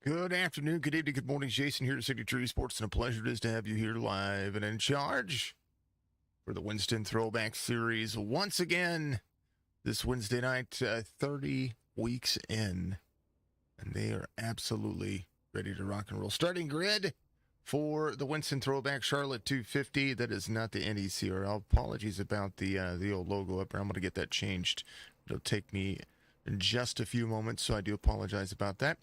Good afternoon, good evening, good morning. Jason here at Signature Sports, and a pleasure it is to have you here live and in charge for the Winston Throwback Series. Once again, this Wednesday night, 30 weeks in, and they are absolutely ready to rock and roll. Starting grid for the Winston Throwback Charlotte 250. That is not the NECRL. Apologies about the old logo up there. I'm going to get that changed. It'll take me in just a few moments, so I do apologize about that.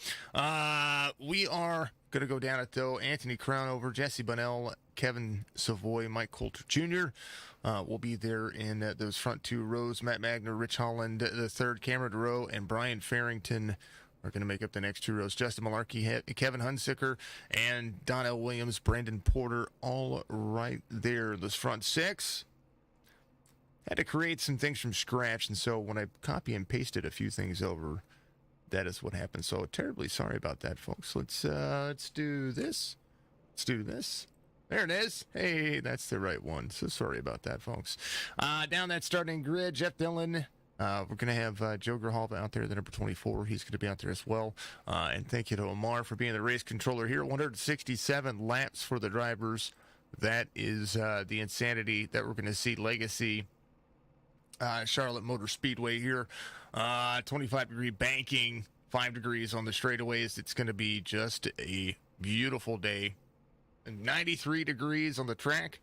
We are going to go down it, though. Anthony Crownover, Jesse Bunnell, Kevin Savoy, Mike Coulter Jr. Will be there in those front two rows. Matt Magner, Rich Holland, the third, Cameron Duro, and Brian Farrington are going to make up the next two rows. Justin Malarkey, Kevin Hunsicker, and Donnell Williams, Brandon Porter, all right there. Those front six. Had to create some things from scratch, and so when I copy and pasted a few things over, that is what happened. So terribly sorry about that, folks. Let's do this. Let's do this. There it is. Hey, that's the right one. So sorry about that, folks. Down that starting grid, Jeff Dillon. We're going to have Joe Grijalva out there, the number 24. He's going to be out there as well. And thank you to Omar for being the race controller here. 167 laps for the drivers. That is the insanity that we're going to see. Legacy. Charlotte Motor Speedway here. 25-degree banking, 5 degrees on the straightaways. It's going to be just a beautiful day. 93 degrees on the track.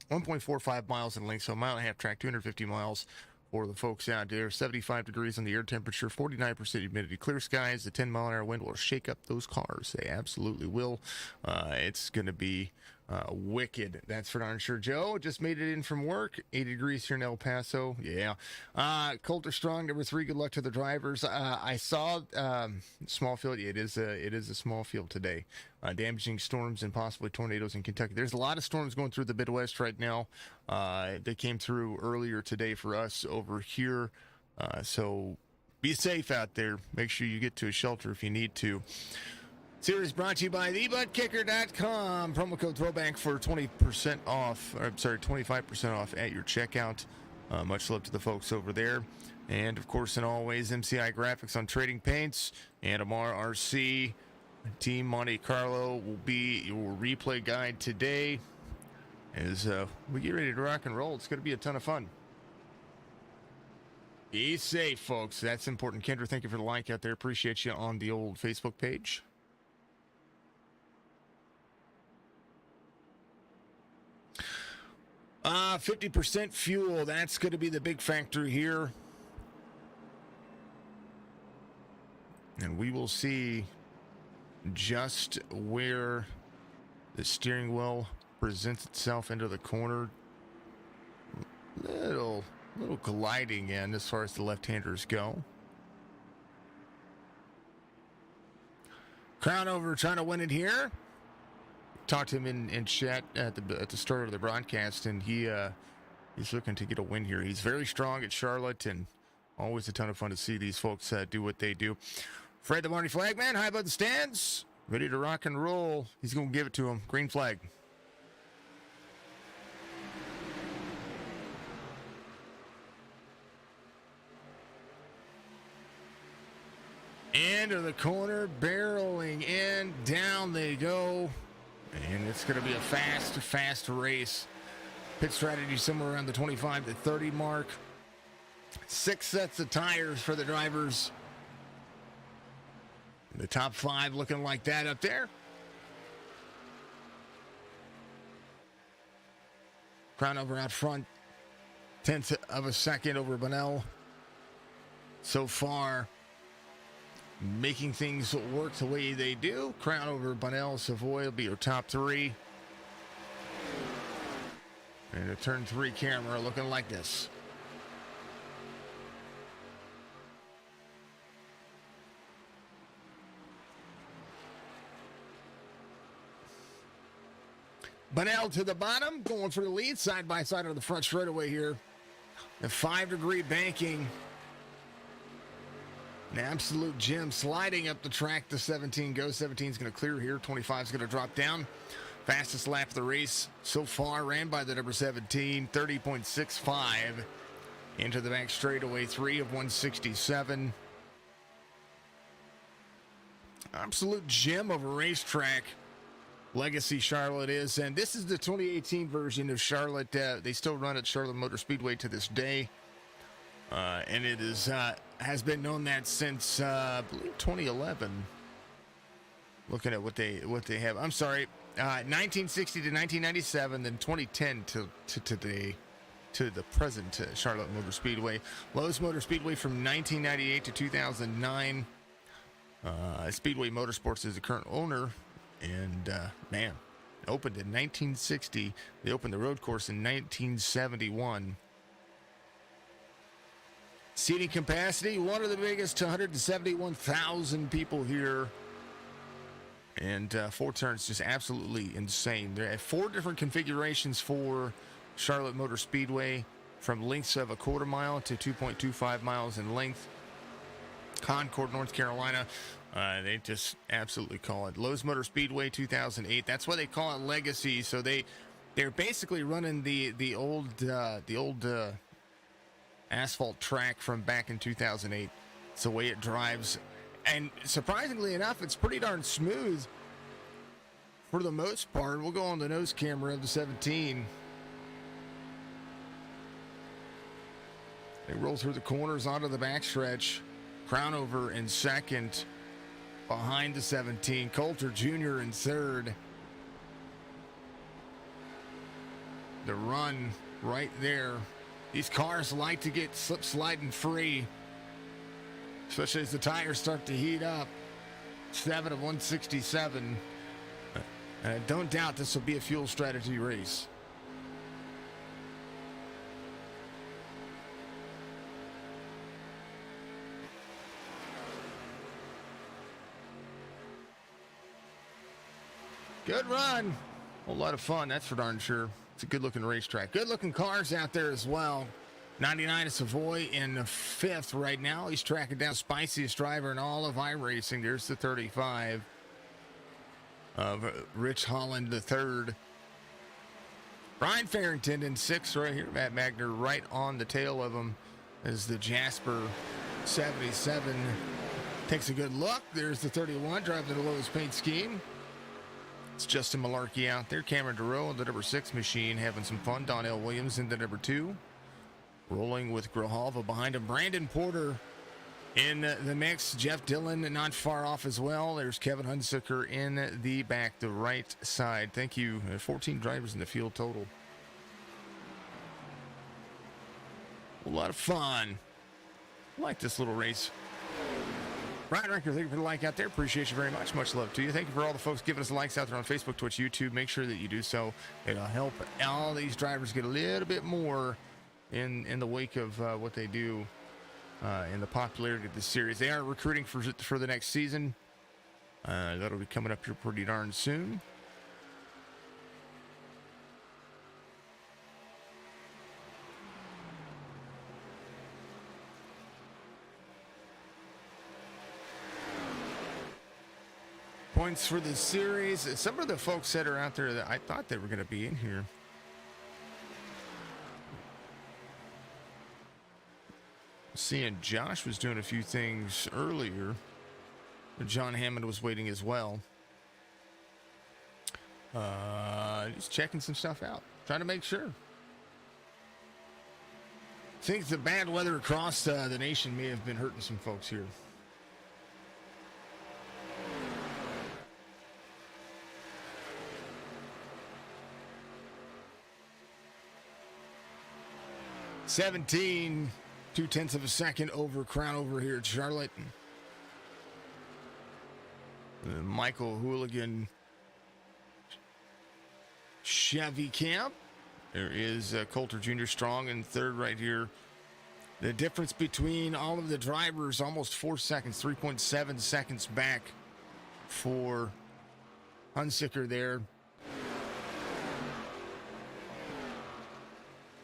1.45 miles in length, so a mile and a half track, 250 miles for the folks out there. 75 degrees on the air temperature, 49% humidity, clear skies. The 10-mile-an-hour wind will shake up those cars. They absolutely will. It's going to be wicked. That's for darn sure. Joe just made it in from work. 80 degrees here in El Paso. Yeah. Coulter Strong, number 3. Good luck to the drivers. I saw small field. Yeah, it is a small field today. Damaging storms and possibly tornadoes in Kentucky. There's a lot of storms going through the Midwest right now. They came through earlier today for us over here. So be safe out there. Make sure you get to a shelter if you need to. Series brought to you by thebuttkicker.com. Promo code throwback for 20% off. Or, I'm sorry, 25% off at your checkout. Much love to the folks over there. And, of course, and always, MCI Graphics on Trading Paints. And Amar RC. Team Monte Carlo will be your replay guide today. As we get ready to rock and roll, it's going to be a ton of fun. Be safe, folks. That's important. Kendra, thank you for the like out there. Appreciate you on the old Facebook page. Uh, 50% fuel. That's going to be the big factor here. And we will see just where the steering wheel presents itself into the corner. Little gliding in as far as the left-handers go. Crownover trying to win it here. Talked to him in chat at the start of the broadcast, and he's looking to get a win here. He's very strong at Charlotte, and always a ton of fun to see these folks do what they do. Fred the Marty Flagman, high above the stands, ready to rock and roll. He's going to give it to him. Green flag. Into the corner, barreling in, down they go. And it's going to be a fast race. Pit strategy somewhere around the 25 to 30 mark. 6 sets of tires for the drivers. The top 5 looking like that up there. Crownover out front. 10th of a second over Bunnell. So far, making things work the way they do. Crownover, Bunnell, Savoy will be your top 3. And a turn 3 camera looking like this. Bunnell to the bottom, going for the lead, side by side on the front straightaway here. The 5-degree banking. An absolute gem sliding up the track. The 17 goes. 17 is going to clear here. 25 is going to drop down. Fastest lap of the race so far ran by the number 17, 30.65 into the back straightaway, 3 of 167. Absolute gem of a racetrack. Legacy Charlotte is, and this is the 2018 version of Charlotte. They still run at Charlotte Motor Speedway to this day, and it is has been known that since I believe 2011. Looking at what they have, I'm sorry, 1960 to 1997, then 2010 to today, to the present Charlotte Motor Speedway. Lowe's Motor Speedway from 1998 to 2009. Speedway Motorsports is the current owner. And, man, opened in 1960. They opened the road course in 1971. Seating capacity, one of the biggest, 171,000 people here. And 4 turns, just absolutely insane. There are 4 different configurations for Charlotte Motor Speedway, from lengths of a quarter mile to 2.25 miles in length. Concord, North Carolina. They just absolutely call it Lowe's Motor Speedway 2008. That's why they call it Legacy. So they're basically running the old asphalt track from back in 2008. It's the way it drives, and surprisingly enough, it's pretty darn smooth for the most part. We'll go on the nose camera of the 17. They roll through the corners onto the backstretch. Crownover in second. Behind the 17, Coulter Jr. in third. The run right there. These cars like to get slip sliding free, especially as the tires start to heat up. 7 of 167. I don't doubt this will be a fuel strategy race. Good run. A whole lot of fun, that's for darn sure. It's a good-looking racetrack. Good-looking cars out there as well. 99 Savoy in 5th right now. He's tracking down the spiciest driver in all of iRacing. There's the 35 of Rich Holland the third. Brian Farrington in 6th right here. Matt Magner right on the tail of him as the Jasper 77 takes a good look. There's the 31 driving the lowest paint scheme. It's Justin Malarkey out there. Cameron Duro in the number 6 machine having some fun. Donnell Williams in the number 2. Rolling with Grijalva behind him. Brandon Porter in the mix. Jeff Dillon not far off as well. There's Kevin Hunsaker in the back, the right side. Thank you. 14 drivers in the field total. A lot of fun. I like this little race. Brian Ranker, thank you for the like out there. Appreciate you very much. Much love to you. Thank you for all the folks giving us the likes out there on Facebook, Twitch, YouTube. Make sure that you do so. It'll help all these drivers get a little bit more in the wake of what they do in the popularity of this series. They are recruiting for the next season. That'll be coming up here pretty darn soon. Points for the series. Some of the folks that are out there that I thought they were going to be in here. Seeing Josh was doing a few things earlier. John Hammond was waiting as well. Just checking some stuff out. Trying to make sure. I think the bad weather across the nation may have been hurting some folks here. (17) 0.2 of a second over Crownover here at Charlotte. Michael Hooligan Chevy Camp. There is Coulter Jr. Strong in third right here. The difference between all of the drivers, almost 4 seconds, 3.7 seconds back for Hunsaker there.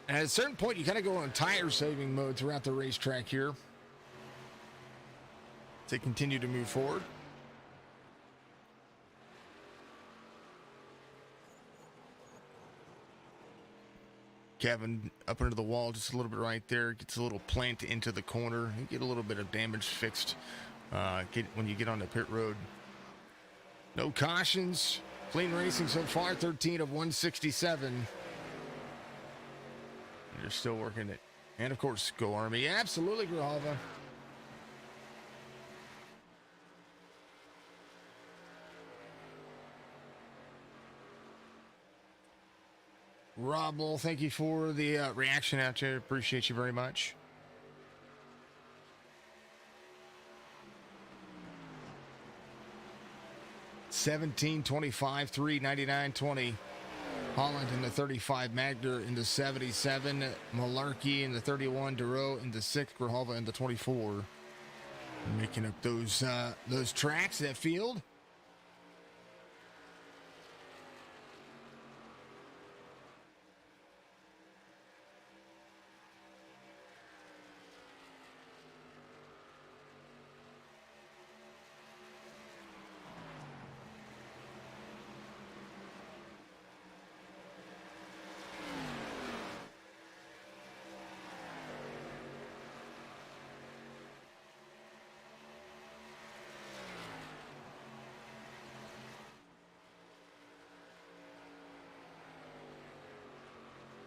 And at a certain point, you kind of go on tire saving mode throughout the racetrack here as they continue to move forward. Kevin up into the wall just a little bit right there. Gets a little plant into the corner. You get a little bit of damage fixed when you get on the pit road. No cautions. Clean racing so far, 13 of 167. They're still working it. And, of course, go Army. Absolutely, Grijalva. Rob Bull, thank you for the reaction out there. Appreciate you very much. $17, $25, $3, $99, $20. Holland in the 35, Magner in the 77, Malarkey in the 31, Duro in the 6, Grijalva in the 24. Making up those tracks, that field.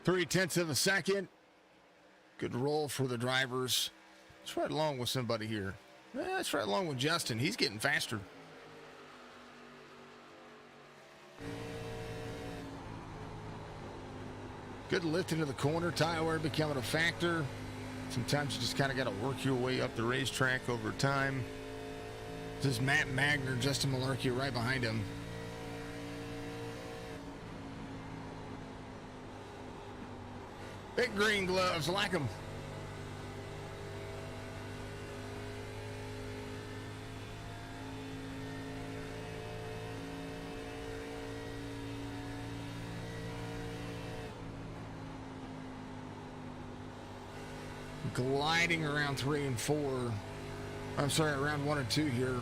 Three-tenths of a second. Good roll for the drivers. Let's ride along with somebody here. Let's ride along with Justin. He's getting faster. Good lift into the corner. Tire wear becoming a factor. Sometimes you just kind of got to work your way up the racetrack over time. This is Matt Magner, Justin Malarkey right behind him. Big green gloves, like them. Gliding around 3 and 4. I'm sorry, around 1 and 2 here.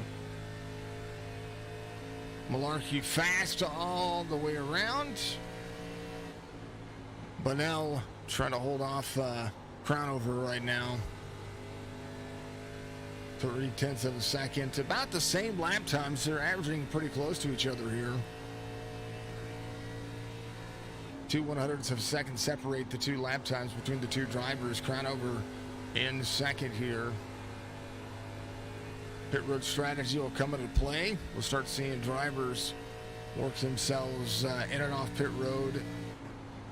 Malarkey fast all the way around. Bunnell trying to hold off Crownover right now. 3/10 of a second. About the same lap times. They're averaging pretty close to each other here. 2 100ths of a second separate the two lap times between the two drivers. Crownover in second here. Pit road strategy will come into play. We'll start seeing drivers work themselves in and off pit road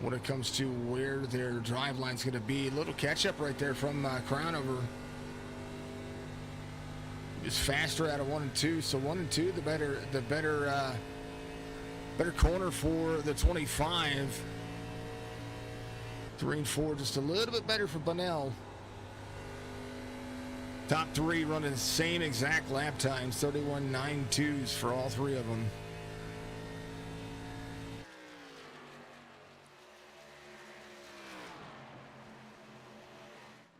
when it comes to where their drive line's going to be. A little catch up right there from Crownover. It's faster out of 1 and 2, so 1 and 2 the better corner for the 25. 3 and 4 just a little bit better for Bunnell. Top 3 running the same exact lap times, 31.92s for all 3 of them.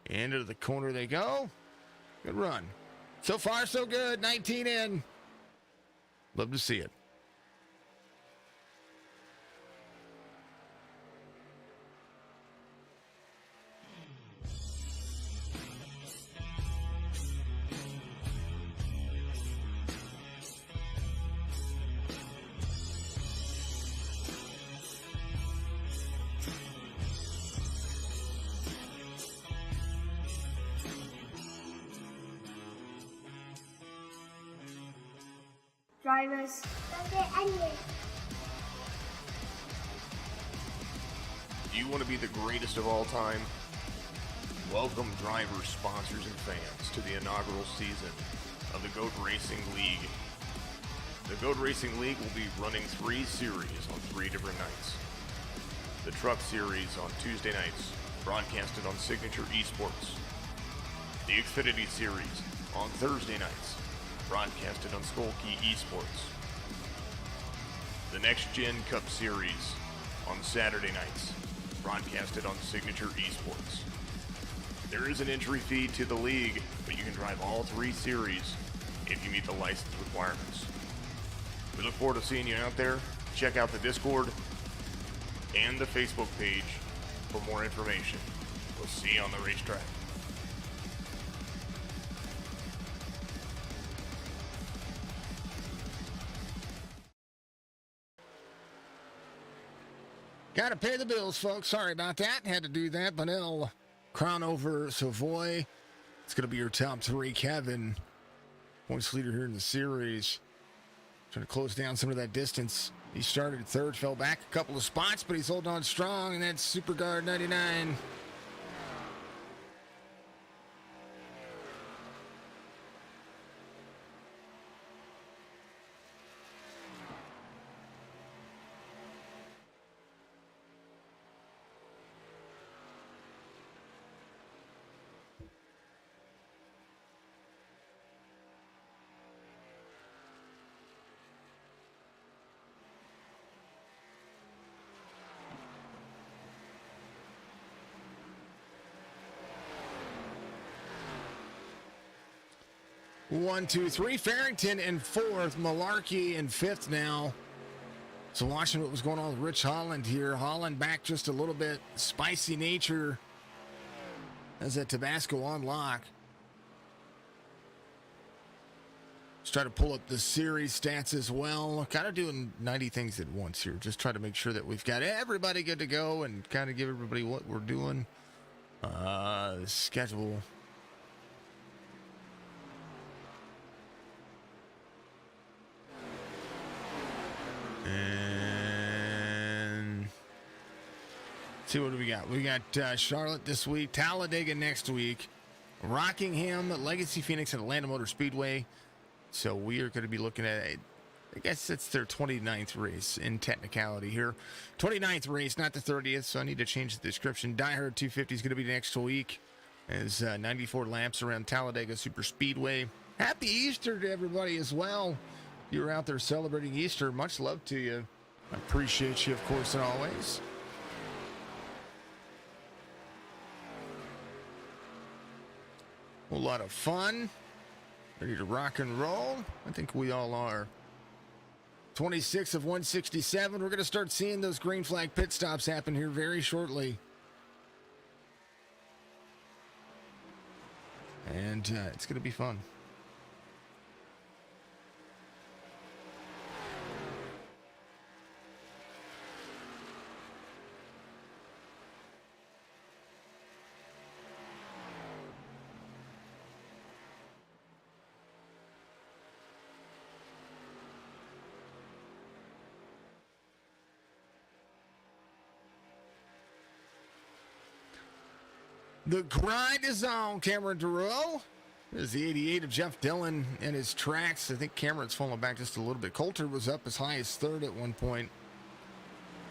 Into the corner they go. Good run. So far, so good. 19 in. Love to see it. Drivers. Do you want to be the greatest of all time? Welcome drivers, sponsors, and fans to the inaugural season of the Goat Racing League. The Goat Racing League will be running 3 series on 3 different nights. The Truck Series on Tuesday nights, broadcasted on Signature Esports. The Xfinity Series on Thursday nights, broadcasted on Skullkey Esports. The Next Gen Cup Series on Saturday nights, broadcasted on Signature Esports. There is an entry fee to the league, but you can drive all 3 series if you meet the license requirements. We look forward to seeing you out there. Check out the Discord and the Facebook page for more information. We'll see you on the racetrack. Got to pay the bills, folks. Sorry about that. Had to do that. Bunnell, crown over Savoy. It's going to be your top three. Kevin, points leader here in the series. Trying to close down some of that distance. He started third, fell back a couple of spots, but he's holding on strong, and that's SuperGuard 99. One, two, three. Farrington in fourth. Malarkey in fifth now. So watching what was going on with Rich Holland here. Holland back just a little bit. Spicy nature. Has that Tabasco on lock. Let's try to pull up the series stats as well. Kind of doing 90 things at once here. Just try to make sure that we've got everybody good to go and kind of give everybody what we're doing. The schedule. And see, what do we got? We got Charlotte this week, Talladega next week, Rockingham, Legacy Phoenix, and Atlanta Motor Speedway. So we are going to be looking at, I guess it's their 29th race in technicality here. 29th race, not the 30th, so I need to change the description. Die Hard 250 is going to be next week. There's 94 laps around Talladega Super Speedway. Happy Easter to everybody as well. You're out there celebrating Easter. Much love to you. I appreciate you, of course, and always. A lot of fun. Ready to rock and roll? I think we all are. 26 of 167. We're going to start seeing those green flag pit stops happen here very shortly. And it's going to be fun. The grind is on. Cameron Duro. There's the 88 of Jeff Dillon and his tracks. I think Cameron's fallen back just a little bit. Coulter was up as high as third at one point.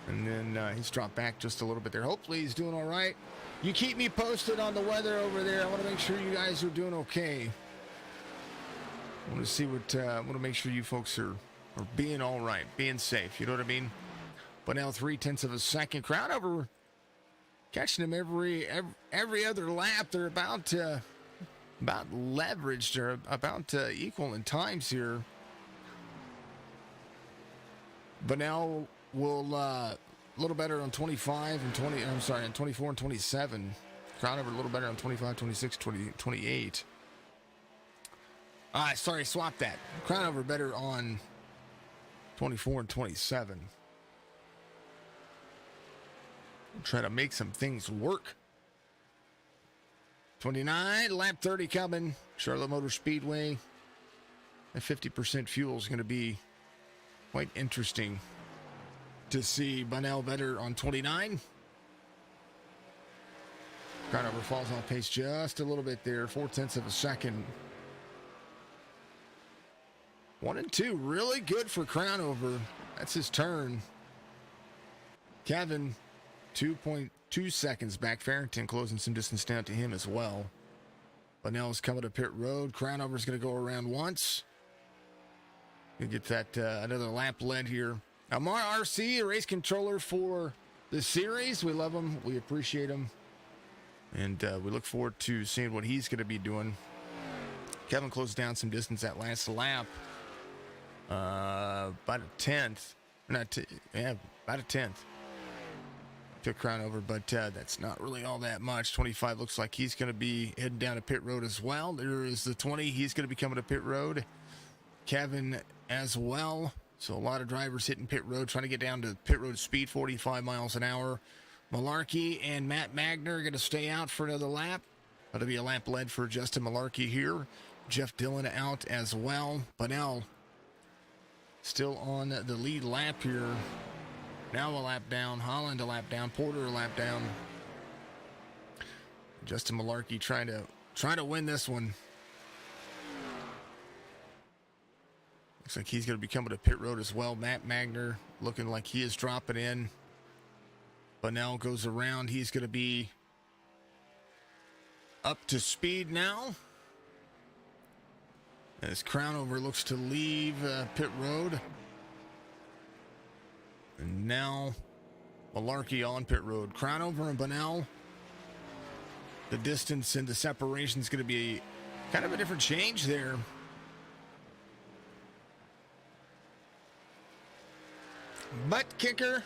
And then he's dropped back just a little bit there. Hopefully he's doing all right. You keep me posted on the weather over there. I want to make sure you guys are doing okay. I want to see what, I want to make sure you folks are being all right, being safe. You know what I mean? But now 0.3 of a second. Crowd over. Catching them every other lap. They're about leveraged or about equal in times here. But now we'll a little better on 25 and 20. I'm sorry, on 24 and 27. Crowd over a little better on 25, 26, 20, 28. Sorry, swap that. Crown over better on 24 and 27. Try to make some things work. 29, lap 30 coming. Charlotte Motor Speedway. That 50% fuel is going to be quite interesting to see. Bunnell better on 29. Crownover falls off pace just a little bit there. 0.4 of a second. 1 and 2, really good for Crownover. That's his turn. Kevin, 2.2 seconds back. Farrington closing some distance down to him as well. Bunnell's coming to pit road. Crownover's going to go around once. Gonna get that another lap led here. Amar RC, a race controller for the series. We love him. We appreciate him. And we look forward to seeing what he's going to be doing. Kevin closed down some distance that last lap. About a tenth. About a tenth. Took Crownover, but that's not really all that much. 25 looks like he's going to be heading down to pit road as well. There is the 20. He's going to be coming to pit road. Kevin as well. So a lot of drivers hitting pit road, trying to get down to pit road speed, 45 miles an hour. Malarkey and Matt Magner are going to stay out for another lap. That'll be a lap led for Justin Malarkey here. Jeff Dillon out as well. Bunnell still on the lead lap here. Now a lap down. Holland a lap down. Porter a lap down. Justin Malarkey trying to win this one. Looks like he's going to be coming to pit road as well. Matt Magner looking like he is dropping in. Bunnell goes around. He's going to be up to speed now. As Crownover looks to leave pit road. And now Malarkey on pit road. Crownover and Bunnell. The distance and the separation is going to be kind of a different change there. Butt kicker.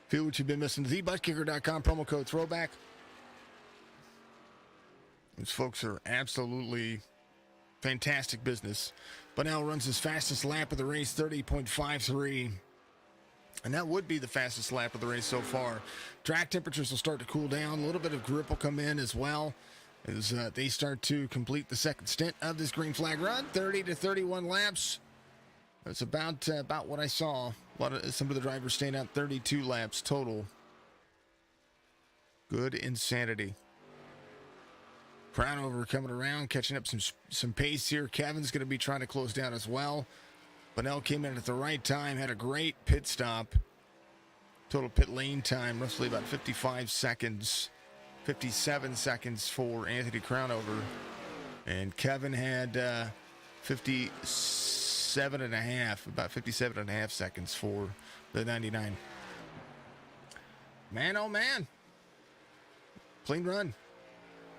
Feel what you've been missing. TheButtKicker.com, promo code throwback. These folks are absolutely fantastic business. Bunnell runs his fastest lap of the race, 30.53. And that would be the fastest lap of the race so far. Track temperatures will start to cool down. A little bit of grip will come in as well as they start to complete the second stint of this green flag run. 30 to 31 laps. That's about what I saw. Some of the drivers staying out 32 laps total. Good insanity. Crownover coming around, catching up some pace here. Kevin's going to be trying to close down as well. Bunnell came in at the right time, had a great pit stop. Total pit lane time, roughly about 55 seconds. 57 seconds for Anthony Crownover. And Kevin had 57 and a half, about 57 and a half seconds for the 99. Man, oh man. Clean run.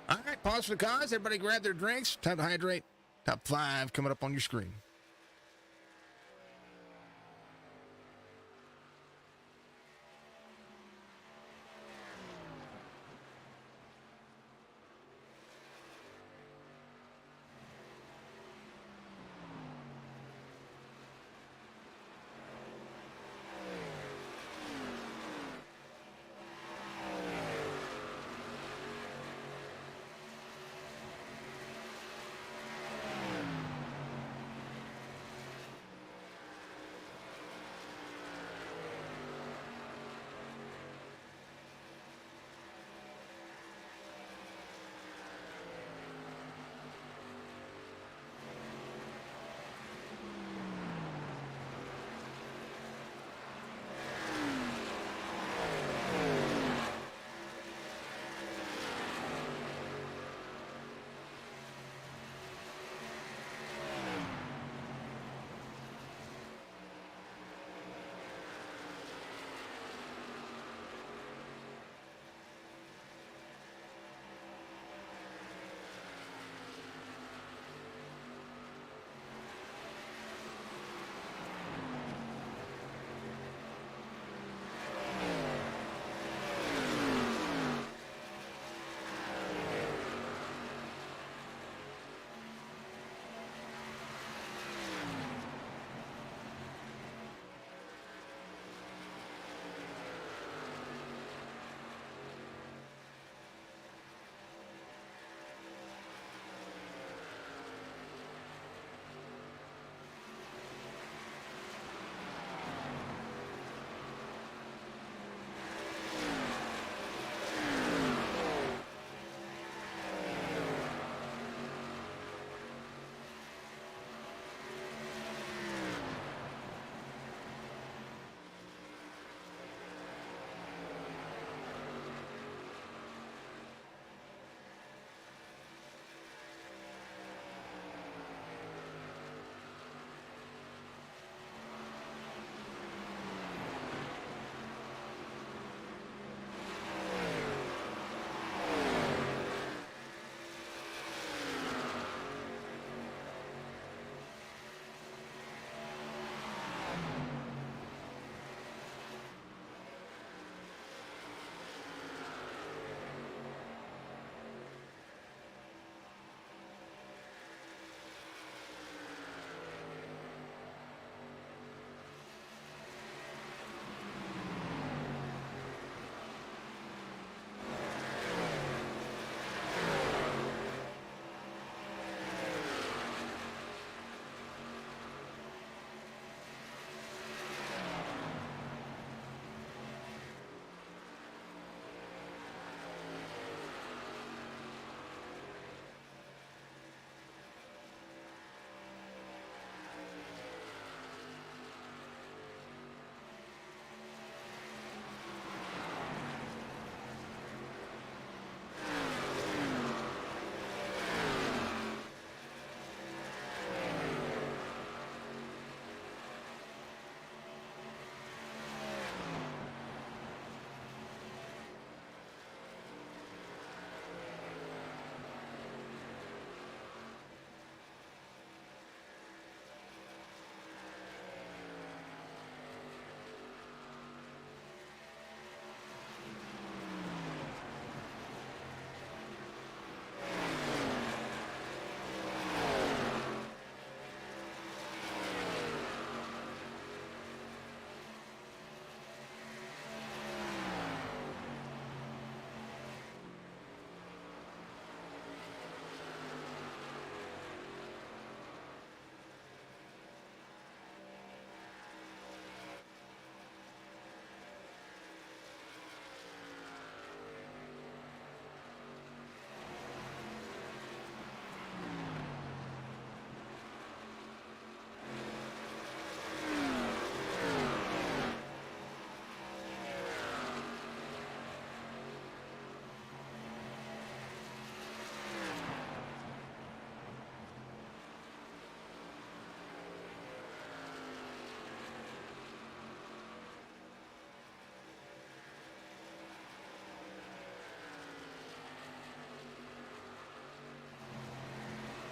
All right, pause for the cause. Everybody grab their drinks. Time to hydrate. Top 5 coming up on your screen.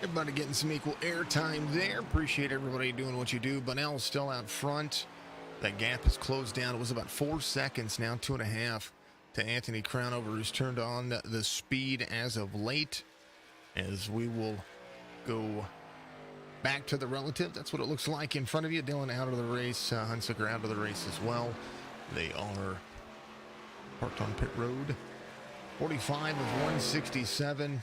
Everybody getting some equal airtime there. Appreciate everybody doing what you do. Bunnell's still out front. That gap is closed down. It was about 4 seconds, now 2.5 to Anthony Crownover, who's turned on the speed as of late. As we will go back to the relative. That's what it looks like in front of you. Dylan out of the race. Hunsaker out of the race as well. They are parked on pit road. 45 of 167.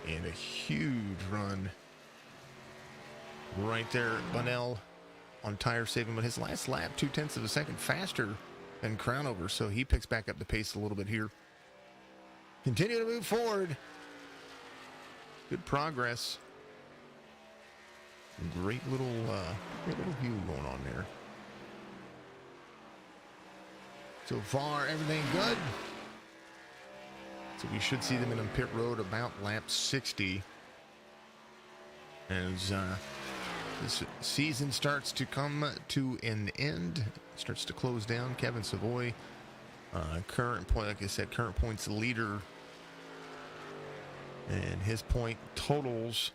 And a huge run right there. Bunnell on tire saving, but his last lap, 0.2 of a second faster than Crownover, so he picks back up the pace a little bit here. Continue to move forward. Good progress. Great little view going on there. So far, everything good. So we should see them in pit road about lap 60 as this season starts to come to an end, starts to close down. Kevin Savoy, current point, like I said, current points leader, and his point totals,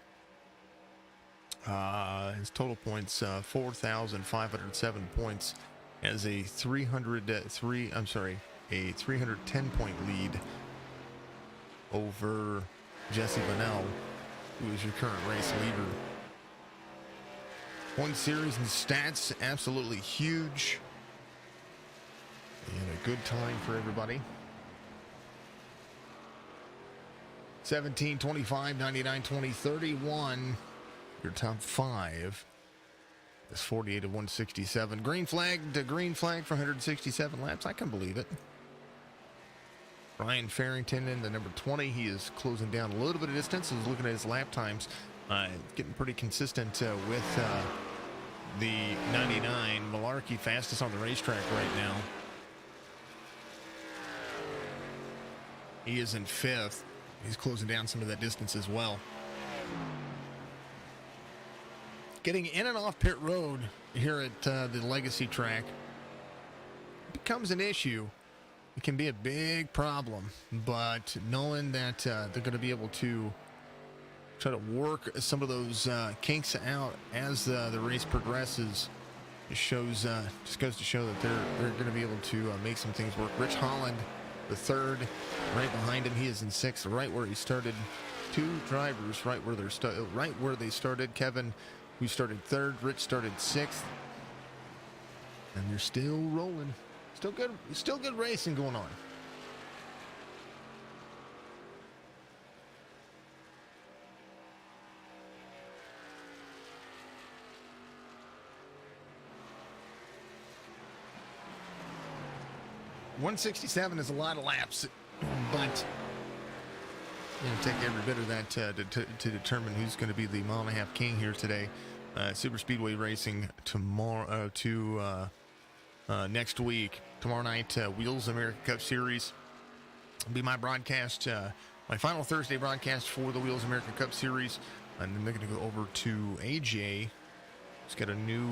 his total points 4,507 points as a 310 point lead over Jesse Bunnell, who is your current race leader. Point series and stats, absolutely huge. And a good time for everybody. 17, 25, 99, 20, 31. Your top 5 is 48 of 167. Green flag to green flag for 167 laps. I can believe it. Ryan Farrington in the number 20. He is closing down a little bit of distance. I was looking at his lap times. Getting pretty consistent with the 99. Malarkey fastest on the racetrack right now. He is in 5th. He's closing down some of that distance as well. Getting in and off pit road here at the Legacy track becomes an issue. It can be a big problem, but knowing that they're going to be able to try to work some of those kinks out as the race progresses, just goes to show that they're going to be able to make some things work. Rich Holland, the 3rd, right behind him. He is in 6th, right where he started. 2 drivers right where they started. Kevin, who started 3rd. Rich started 6th, and they're still rolling. Still good racing going on. .167 is a lot of laps, but take every bit of that to determine who's going to be the mile-and-a-half king here today. Super Speedway racing tomorrow next week. Tomorrow night, Wheels America Cup Series will be my broadcast, my final Thursday broadcast for the Wheels America Cup Series. And then they're going to go over to AJ. He's got a new,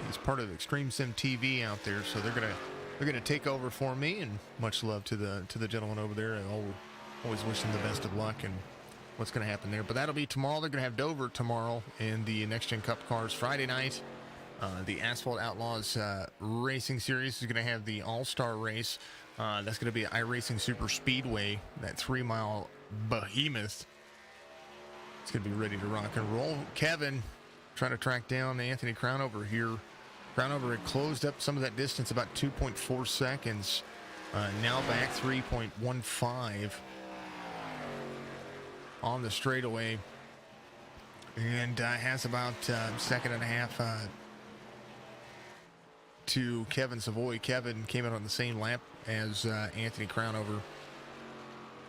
he's part of Extreme Sim TV out there, so they're going to take over for me. And much love to the gentleman over there. I always wish him the best of luck and what's going to happen there. But that'll be tomorrow. They're going to have Dover tomorrow in the Next Gen Cup cars. Friday night, the Asphalt Outlaws Racing Series is going to have the All-Star race. That's going to be iRacing Super Speedway, that 3-mile behemoth. It's going to be ready to rock and roll. Kevin trying to track down Anthony Crownover here. Crownover had closed up some of that distance, about 2.4 seconds. Now back 3.15 on the straightaway. And has about a second and a half to Kevin Savoy. Kevin came in on the same lap as Anthony Crownover.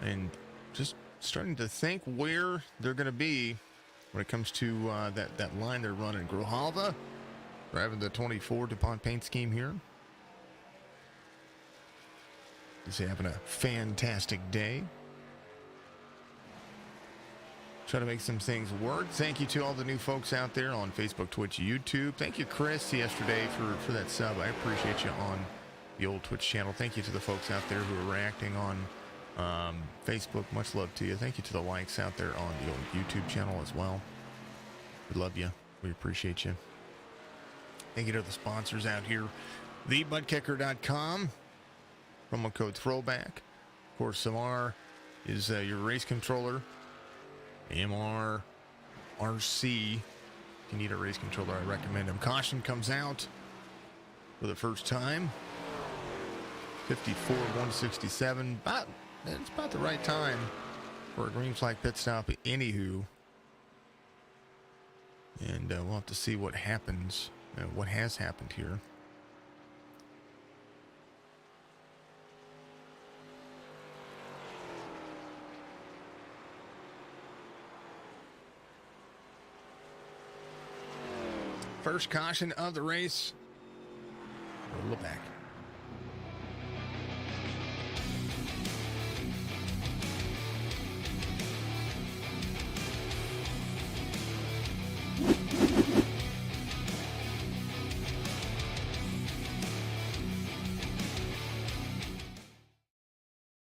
And just starting to think where they're going to be when it comes to that line they're running. Grijalva driving the 24 DuPont paint scheme here. He's having a fantastic day. Trying to make some things work. Thank you to all the new folks out there on Facebook, Twitch, YouTube. Thank you, Chris, yesterday for that sub. I appreciate you on the old Twitch channel. Thank you to the folks out there who are reacting on Facebook, much love to you. Thank you to the likes out there on the old YouTube channel as well. We love you. We appreciate you. Thank you to the sponsors out here. TheButtKicker.com. Promo code Throwback. Of course, MR is your race controller. MRRC. If you need a race controller, I recommend them. Caution comes out for the first time. 54-167. It's about the right time for a green flag pit stop. Anywho. And we'll have to see what happens, what has happened here. First caution of the race. Roll it back.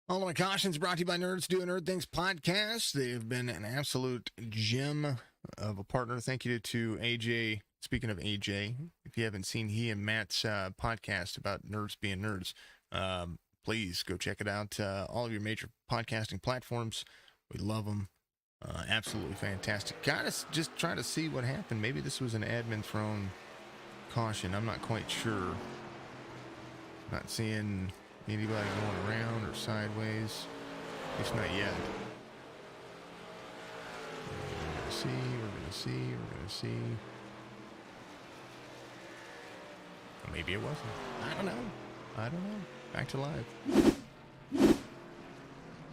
All of my cautions brought to you by Nerds Doing Nerd Things podcast. They've been an absolute gem of a partner. Thank you to AJ. Speaking of AJ, if you haven't seen he and Matt's podcast about nerds being nerds, please go check it out. All of your major podcasting platforms. We love them. Absolutely fantastic. Just trying to see what happened. Maybe this was an admin thrown caution. I'm not quite sure. Not seeing anybody going around or sideways. At least not yet. We're going to see. Maybe it wasn't. I don't know. Back to live.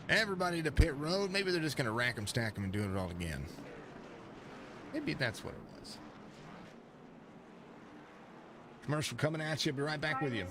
Everybody to pit road. Maybe they're just going to rack them, stack them, and do it all again. Maybe that's what it was. Commercial coming at you. Be right back with you.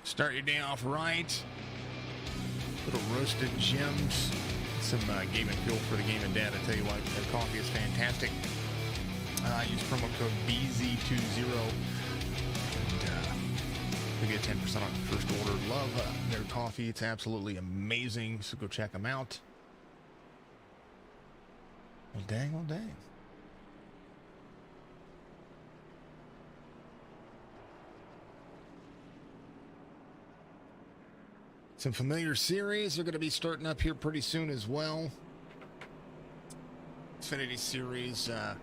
Start your day off right. Little roasted gems. Some game and fuel for the game and dad. I tell you what, their coffee is fantastic. Use promo code BZ20 and you'll get 10% on your first order. Love their coffee. It's absolutely amazing. So go check them out. Well, dang. Some familiar series are going to be starting up here pretty soon as well. Xfinity series of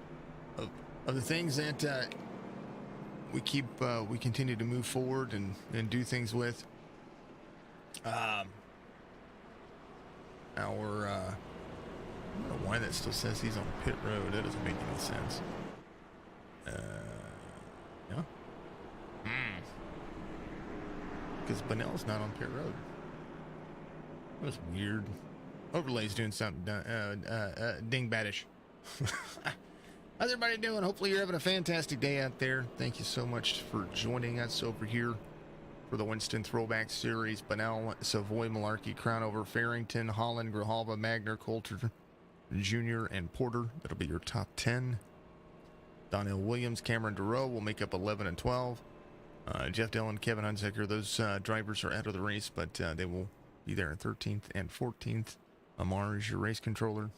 the things that we continue to move forward and do things with. I don't know why that still says he's on pit road. That doesn't make any sense. Yeah. Because Bunnell's not on pit road. That was weird. Overlay's doing something ding-baddish. How's everybody doing? Hopefully you're having a fantastic day out there. Thank you so much for joining us over here for the Winston Throwback Series. Bunnell, Savoy, Malarkey, Crownover, Farrington, Holland, Grijalva, Magner, Coulter, Jr., and Porter. That'll be your top 10. Donnell Williams, Cameron Duro will make up 11 and 12. Jeff Dillon, Kevin Hunziker, those drivers are out of the race, but they will be there in 13th and 14th. Amar is your race controller.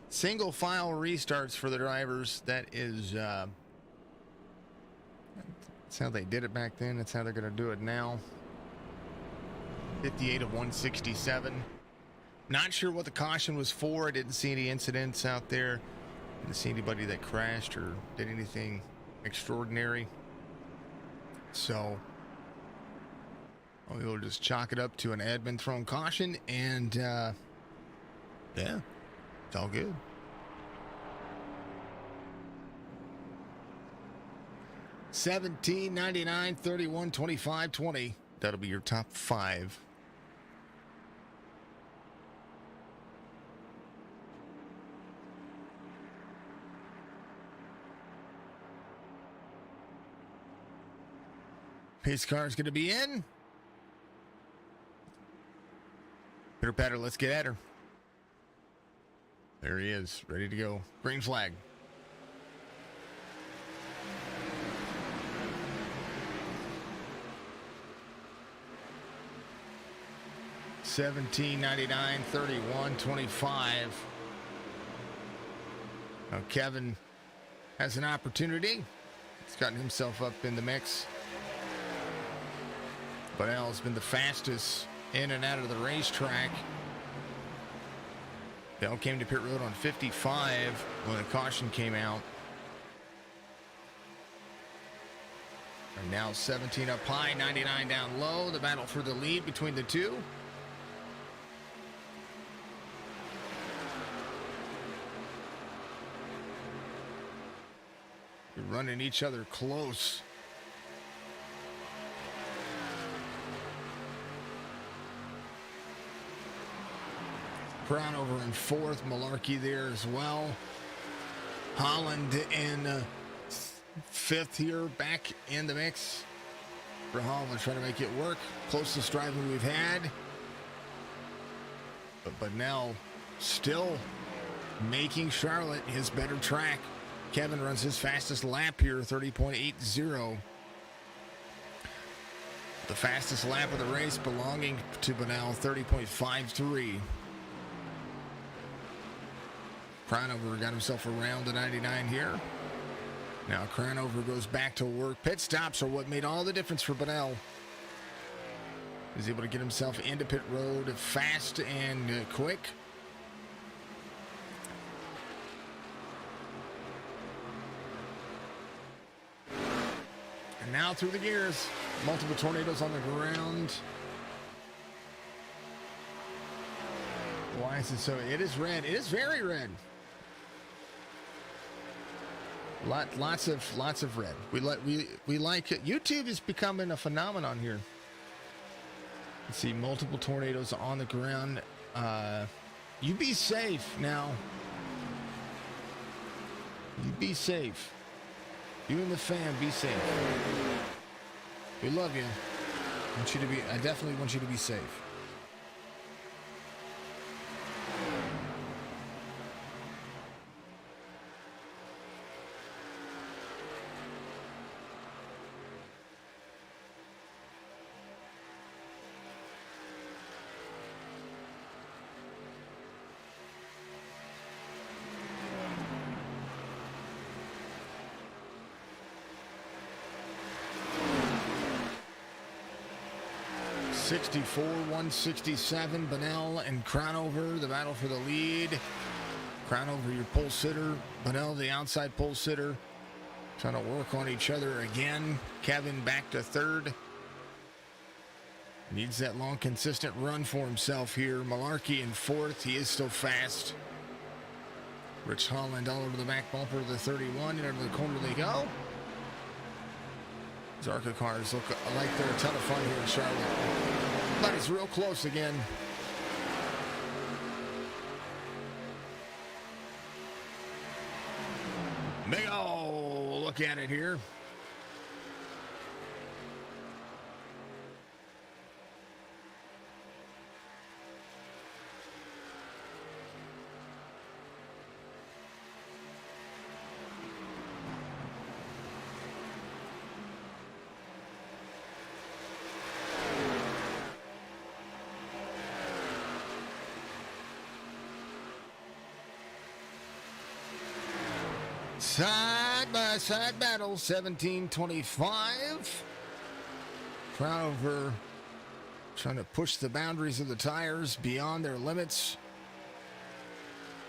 Single file restarts for the drivers. That is that's how they did it back then. That's how they're going to do it now. 58 of 167. Not sure what the caution was for. I didn't see any incidents out there. Didn't see anybody that crashed or did anything extraordinary. So We'll just chalk it up to an admin thrown caution, and yeah, it's all good. $17.99, 31, 25, 20. That'll be your top 5. Pace car is going to be in. Pitter patter, let's get at her. There he is, ready to go. Green flag. $17.99, 31, 25. Now Kevin has an opportunity. He's gotten himself up in the mix. But Al's been the fastest in and out of the racetrack. Bell came to pit road on 55 when the caution came out. And now 17 up high, 99 down low. The battle for the lead between the two. They're running each other close. Brown over in 4th, Malarkey there as well. Holland in 5th here, back in the mix. For Holland trying to make it work. Closest driving we've had. But now still making Charlotte his better track. Kevin runs his fastest lap here, 30.80. The fastest lap of the race belonging to Banal, 30.53. Crownover got himself around the 99 here. Now Crownover goes back to work. Pit stops are what made all the difference for Banal. He's able to get himself into pit road fast and quick. And now through the gears. Multiple tornadoes on the ground. Why is it so? It is red. It is very red. Lots of red. We like it. YouTube is becoming a phenomenon here. Let's see, multiple tornadoes on the ground. You be safe now. You be safe. You and the fam, be safe. We love you. I definitely want you to be safe. $64, 167. Banal and Crownover, the battle for the lead. Crownover, your pole sitter. Banal, the outside pole sitter. Trying to work on each other again. Kevin back to 3rd. Needs that long, consistent run for himself here. Malarkey in 4th. He is still fast. Rich Holland all over the back bumper of the 31. And into the corner they go. These ARCA cars look like they're a ton of fun here in Charlotte. But it's real close again. Big ol' look at it here. Side-by-side battle, 17-25. Crownover trying to push the boundaries of the tires beyond their limits.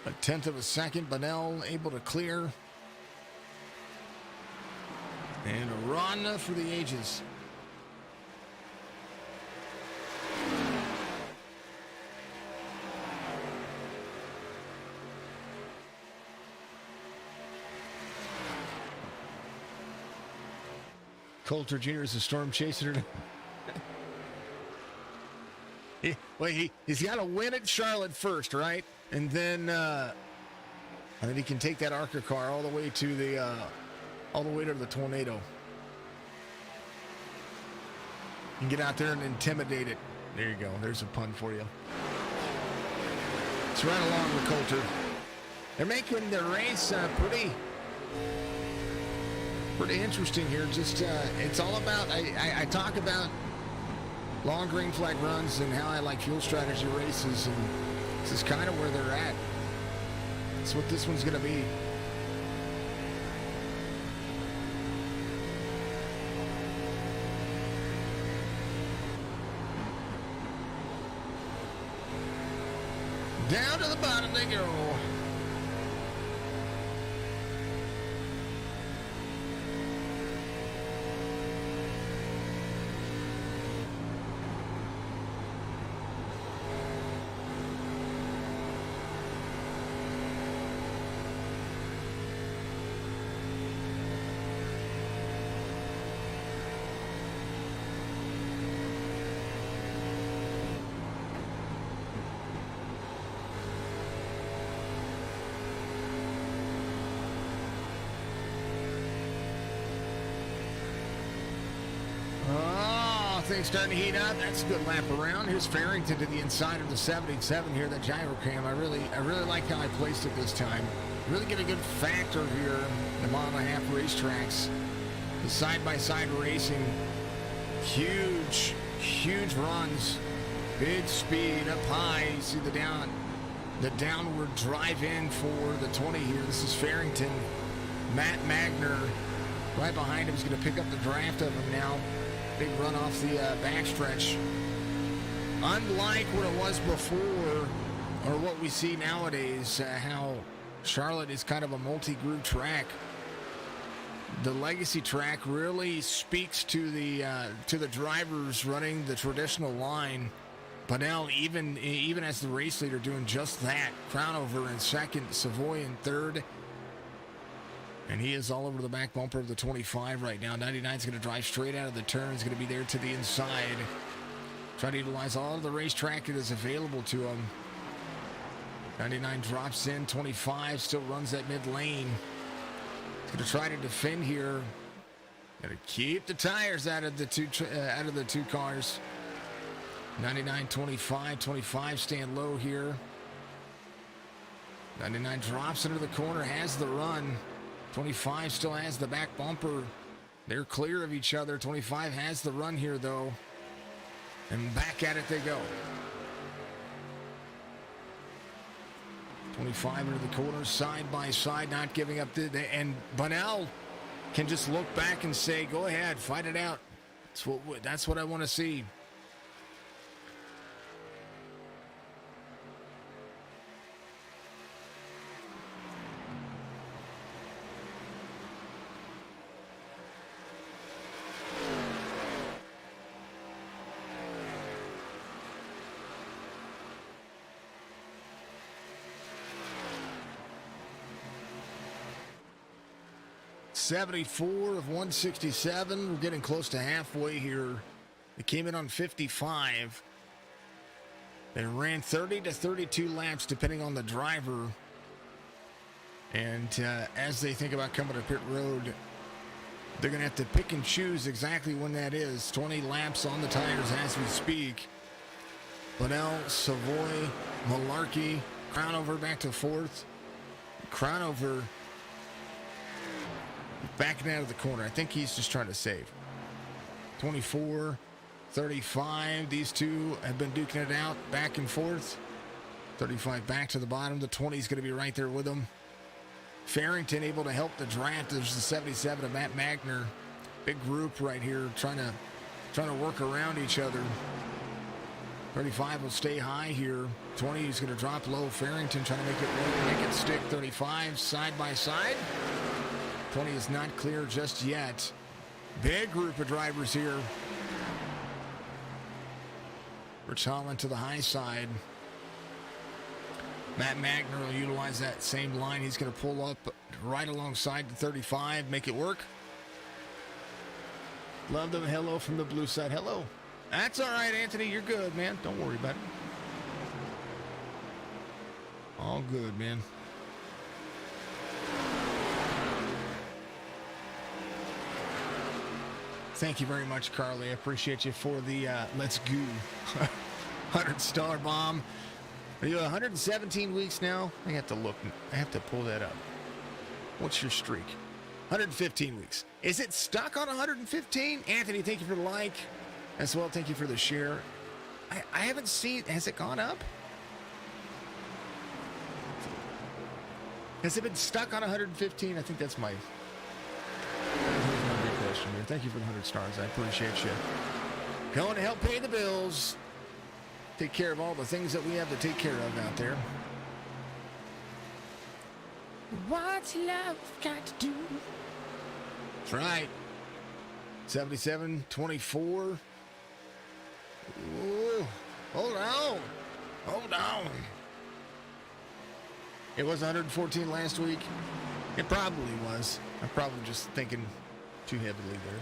A 1/10 of a second, Banal able to clear. And a run for the ages. Coulter Jr. is a storm chaser. He's got to win at Charlotte first, right? And then he can take that ARCA car all the way to the tornado. You can get out there and intimidate it. There you go. There's a pun for you. It's right along with Coulter. They're making the race pretty interesting here. Just it's all about. I talk about long green flag runs and how I like fuel strategy races, and this is kind of where they're at. That's what this one's going to be. Down to the bottom they go. Things starting to heat up. That's a good lap around. Here's Farrington to the inside of the 77 here, that gyro cam. I really like how I placed it this time. Really get a good factor here in the mile and a half racetracks. The side-by-side racing. Huge runs. Big speed up high. You see the downward drive in for the 20 here. This is Farrington. Matt Magner right behind him is going to pick up the draft of him now. Big run off the backstretch. Unlike what it was before, or what we see nowadays, how Charlotte is kind of a multi-group track. The legacy track really speaks to the drivers running the traditional line. But now, even as the race leader, doing just that. Crownover in second, Savoy in third. And he is all over the back bumper of the 25 right now. 99 is going to drive straight out of the turn. He's going to be there to the inside. Trying to utilize all the racetrack that is available to him. 99 drops in. 25 still runs that mid lane. He's going to try to defend here. Got to keep the tires out of the two cars. 99, 25. 25 staying low here. 99 drops into the corner. Has the run. 25 still has the back bumper. They're clear of each other. 25 has the run here, though. And back at it they go. 25 into the corner, side by side, not giving up. And Bunnell can just look back and say, go ahead, fight it out. That's what I want to see. .74 of 167. We're getting close to halfway here. They came in on 55. They ran 30 to 32 laps depending on the driver. And as they think about coming to pit road, they're going to have to pick and choose exactly when that is. 20 laps on the tires as we speak. Bunnell, Savoy, Malarkey, Crownover back to fourth. Crownover backing out of the corner. I think he's just trying to save. 24, 35. These two have been duking it out back and forth. 35 back to the bottom. The 20 is going to be right there with him. Farrington able to help the draft. There's the 77 of Matt Magner. Big group right here trying to work around each other. 35 will stay high here. 20 is going to drop low. Farrington trying to make it stick. 35 side by side. 20 is not clear just yet. Big group of drivers here. Rich Holland to the high side. Matt Magner will utilize that same line. He's going to pull up right alongside the 35, make it work. Love them. Hello from the blue side. Hello. That's all right, Anthony. You're good, man. Don't worry about it. All good, man. Thank you very much, Carly. I appreciate you for the Let's Go 100-star bomb. Are you 117 weeks now? I have to look. I have to pull that up. What's your streak? 115 weeks. Is it stuck on 115? Anthony, thank you for the like. As well, thank you for the share. I haven't seen... Has it gone up? Has it been stuck on 115? I think that's my... big question here. Thank you for the 100 stars. I appreciate you. Going to help pay the bills. Take care of all the things that we have to take care of out there. What's love got to do? That's right. 77-24. Ooh, hold on. Hold on. It was 114 last week. It probably was. I'm probably just thinking too heavily there.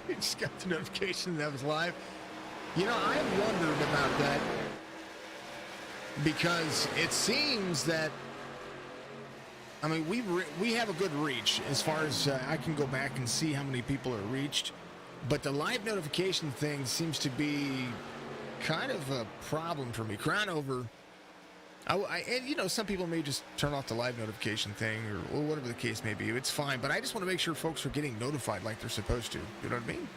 He just got the notification that was live. You know, I wondered about that because it seems that, I mean, we have a good reach as far as I can go back and see how many people are reached, but the live notification thing seems to be kind of a problem for me. Crown over. And, you know, some people may just turn off the live notification thing or whatever the case may be. It's fine, but I just want to make sure folks are getting notified like they're supposed to. You know what I mean?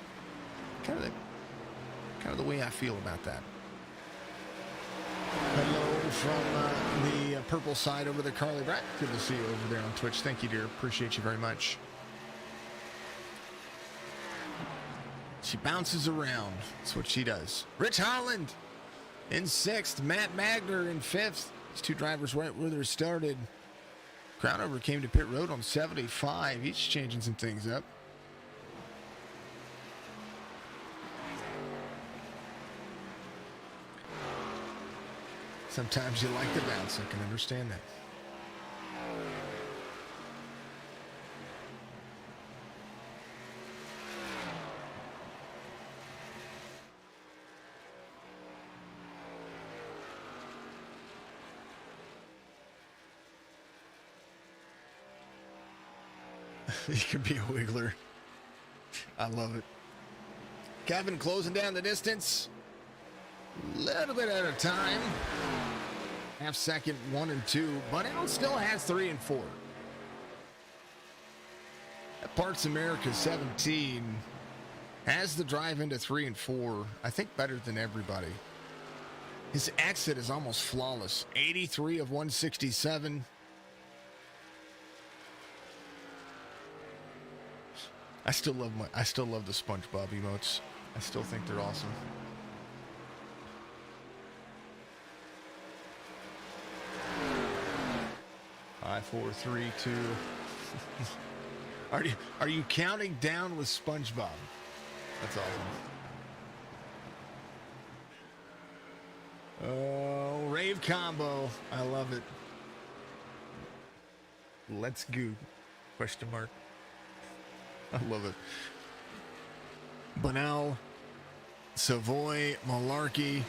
Kind of the way I feel about that. Hello from the purple side over there, Carly Bratt. Good to see you over there on Twitch. Thank you, dear. Appreciate you very much. She bounces around. That's what she does. Rich Holland in 6th. Matt Magner in 5th. These two drivers right where they started. Crownover came to pit road on 75. Each changing some things up. Sometimes you like the bounce. I can understand that. You can be a wiggler. I love it. Kevin closing down the distance. A little bit at a time. Half second, 1 and 2. But Allen still has 3 and 4. That Parts America 17 has the drive into 3 and 4. I think better than everybody. His exit is almost flawless. 83 of 167. I still love the SpongeBob emotes. I still think they're awesome. Five, 4, 3, 2. Are you counting down with SpongeBob? That's awesome. Oh, rave combo. I love it. Let's go. Question mark. I love it. Bunnell, Savoy, Malarkey,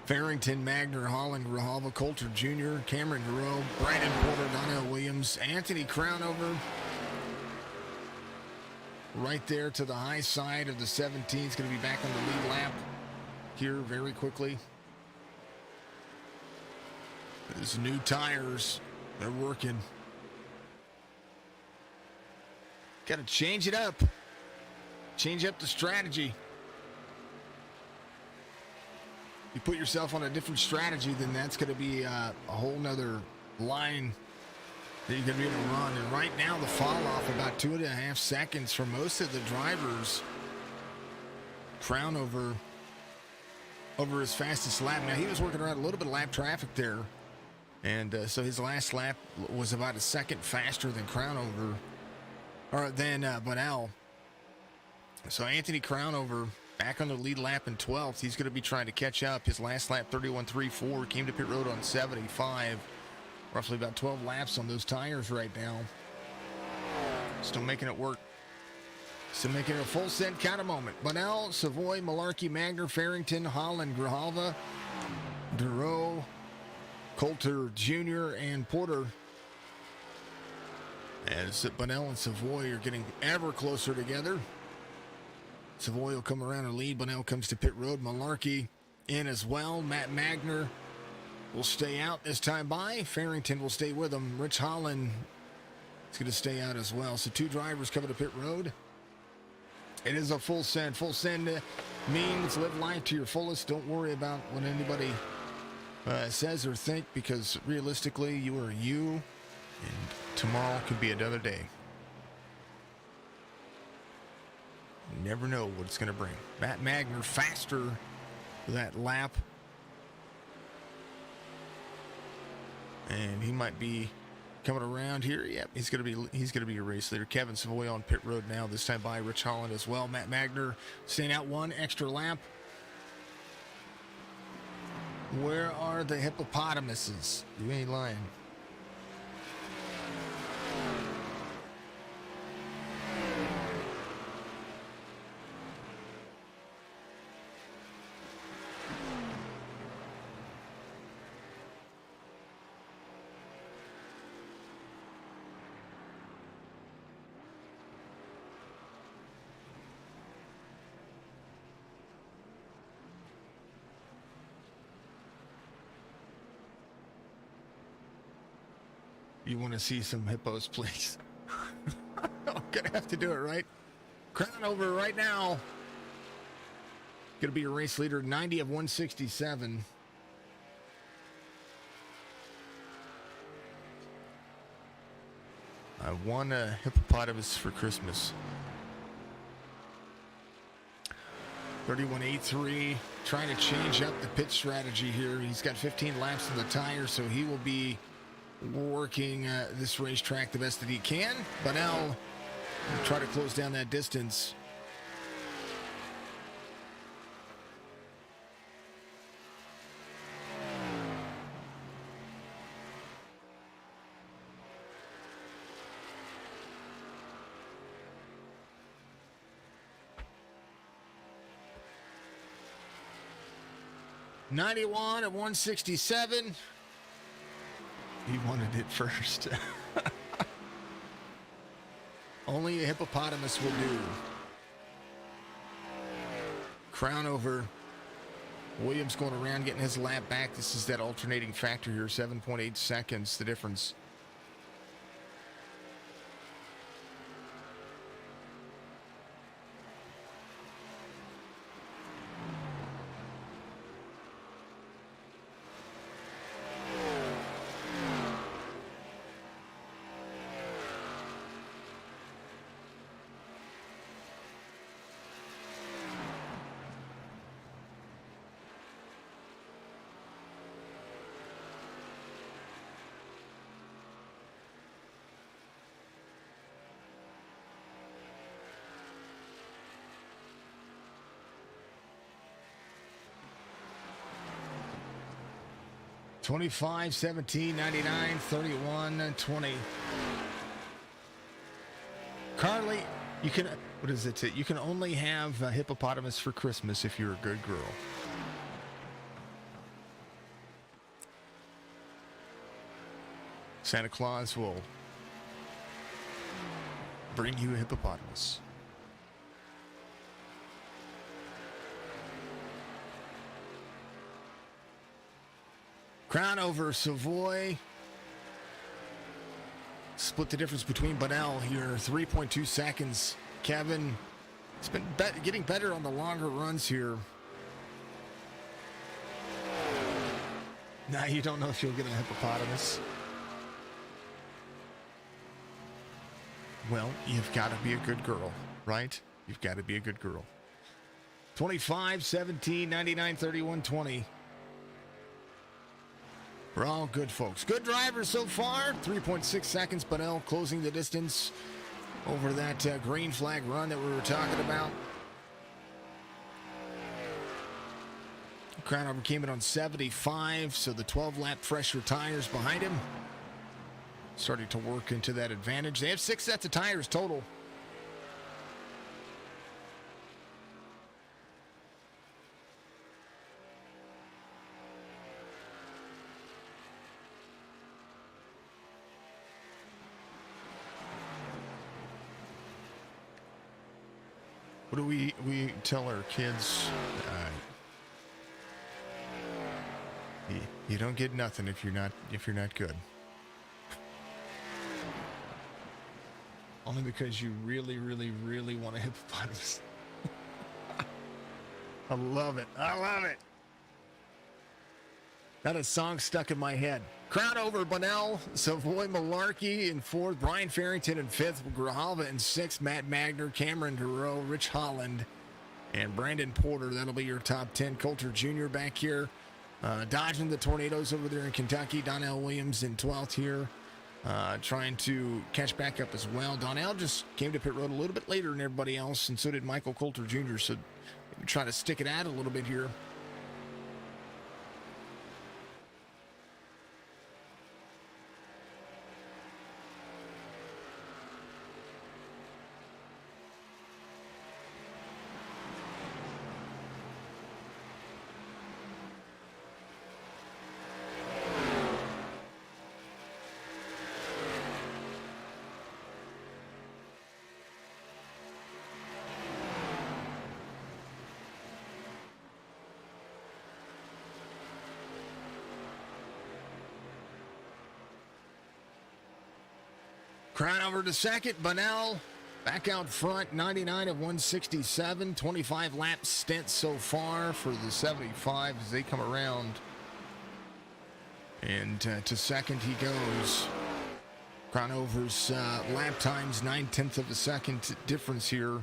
Farrington, Magner, Holland, Rahalva, Coulter Jr., Cameron Duro, Brandon Porter, Donnell Williams, Anthony Crownover. Right there to the high side of the 17. He's going to be back on the lead lap here very quickly. These new tires, they're working. Got to change it up. Change up the strategy. You put yourself on a different strategy, then that's going to be a whole nother line You're going to be able to run. And right now, the fall off about 2.5 seconds for most of the drivers. Crown over his fastest lap. Now, he was working around a little bit of lap traffic there. And so his last lap was about a second faster than Crownover, or than Bunnell. So Anthony Crownover back on the lead lap in 12th. He's going to be trying to catch up. His last lap, 31.34, came to pit road on 75. Roughly about 12 laps on those tires right now. Still making it work. Still making it a full send kind of moment. Bunnell, Savoy, Malarkey, Magner, Farrington, Holland, Grijalva, Duro, Coulter Jr., and Porter. As Bunnell and Savoy are getting ever closer together. Savoy will come around and lead. Bunnell comes to pit road. Malarkey in as well. Matt Magner will stay out this time by. Farrington will stay with him. Rich Holland is going to stay out as well. So 2 drivers coming to pit road. It is a full send. Full send means live life to your fullest. Don't worry about what anybody says or think, because realistically, you are you, and tomorrow could be another day. You never know what it's going to bring. Matt Magner faster for that lap. And he might be coming around here. Yep, he's gonna be a race leader. Kevin Savoy on pit road now, this time by Rich Holland as well. Matt Magner staying out 1 extra lap. Where are the hippopotamuses? You ain't lying. You want to see some hippos, please? I'm going to have to do it, right? Crownover right now. Going to be a race leader, 90 of 167. I won a hippopotamus for Christmas. 31.83. Trying to change up the pit strategy here. He's got 15 laps on the tire, so he will be working this racetrack the best that he can. Bunnell will try to close down that distance. '91 at 167. He wanted it first. Only a hippopotamus will do. Crownover. Williams going around, getting his lap back. This is that alternating factor here, 7.8 seconds, the difference. $25, $17, $99, $31, $20. Carly, you can, what is it? You can only have a hippopotamus for Christmas if you're a good girl. Santa Claus will bring you a hippopotamus. Crownover, Savoy. Split the difference between Bunnell here, 3.2 seconds. Kevin, it's been getting better on the longer runs here. Now you don't know if you'll get a hippopotamus. well, you've got to be a good girl, right? You've got to be a good girl. 25, 17, 99, 31, 20. We're all good folks. Good drivers so far. 3.6 seconds. Bunnell closing the distance over that green flag run that we were talking about. Crownover came in on 75, so the 12-lap fresher tires behind him starting to work into that advantage. They have 6 sets of tires total. What do we tell our kids? You don't get nothing if you're not good. Only because you really, really, really want a hippopotamus. I love it. I love it. Got a song stuck in my head. Crowd over Bunnell, Savoy Malarkey in 4th, Brian Farrington in 5th, Grijalva in 6th, Matt Magner, Cameron Duro, Rich Holland, and Brandon Porter. That'll be your top 10. Coulter Jr. back here. Dodging the tornadoes over there in Kentucky. Donnell Williams in 12th here. Trying to catch back up as well. Donnell just came to pit road a little bit later than everybody else, and so did Michael Coulter Jr., so maybe try to stick it out a little bit here. Crown over to second. Bunnell back out front. 99 of 167. 25 lap stint so far for the 75 as they come around. And to second he goes. Crown over's lap times 9/10 of a second difference here.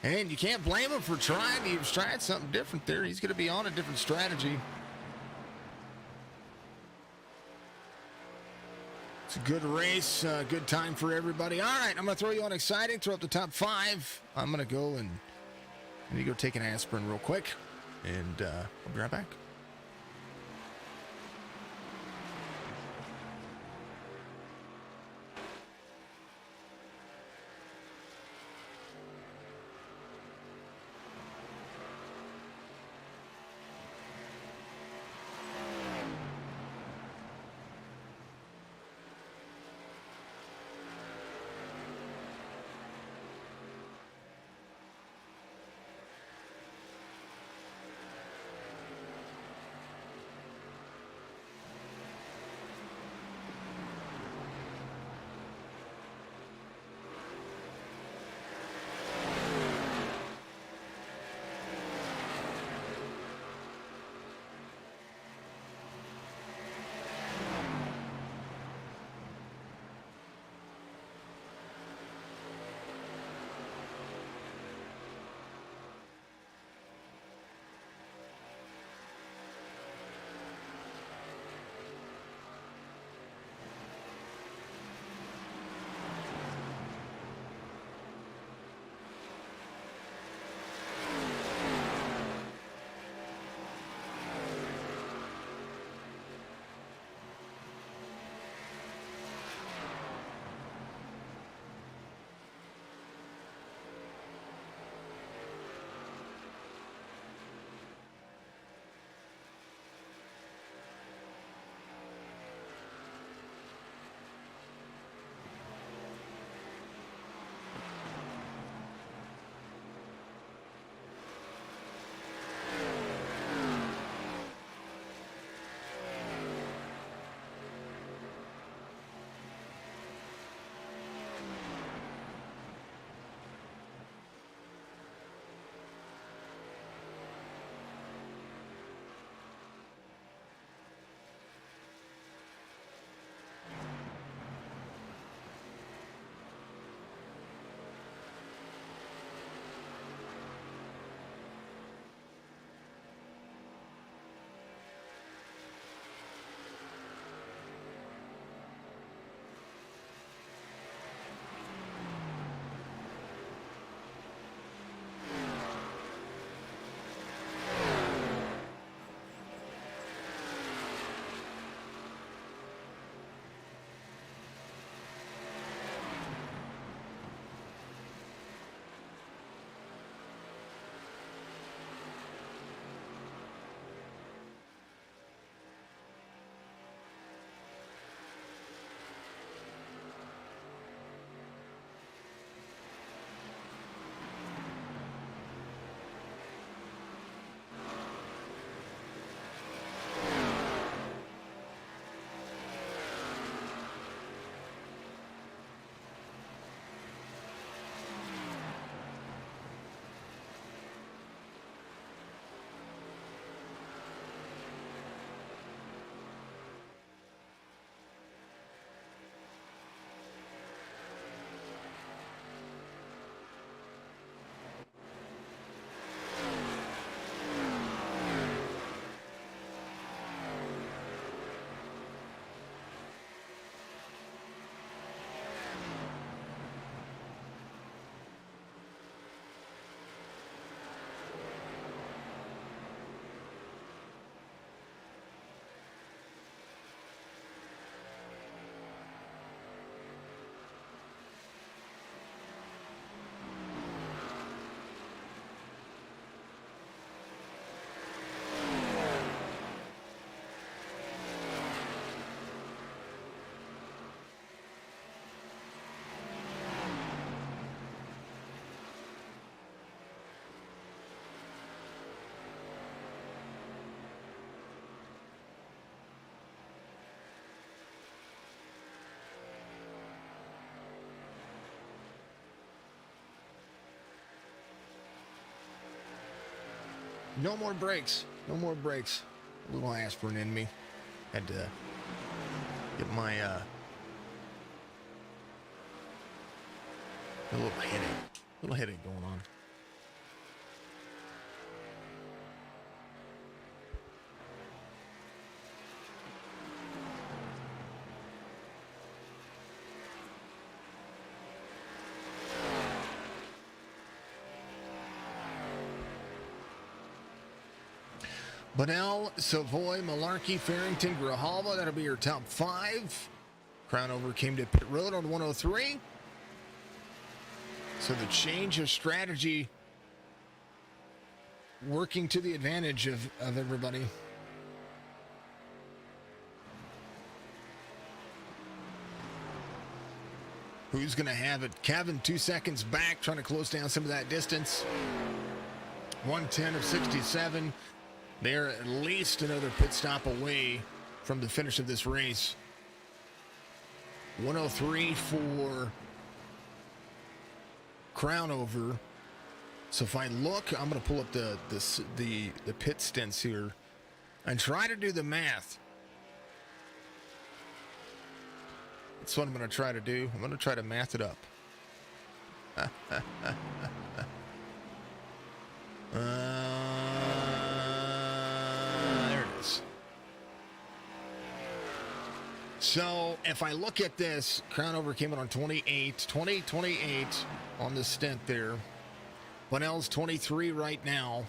And you can't blame him for trying. He was trying something different there. He's going to be on a different strategy. It's a good race, good time for everybody. All right, I'm going to throw you on exciting, throw up the top 5. I'm going to go and I need to go take an aspirin real quick, and I'll be right back. No more breaks. No more breaks. A little aspirin in me. Had to get my a little headache going on. Bunnell, Savoy, Malarkey, Farrington, Grijalva, that'll be your top 5. Crownover came to pit road on 103. So the change of strategy working to the advantage of everybody. Who's going to have it? Kevin, 2 seconds back, trying to close down some of that distance. 110 of 67. They're at least another pit stop away from the finish of this race. 103 for Crownover. So if I look, I'm going to pull up the pit stints here and try to do the math. That's what I'm going to try to do. I'm going to try to math it up. There it is. So if I look at this, Crownover came in on 28 on the stint there. Bunnell's 23 right now.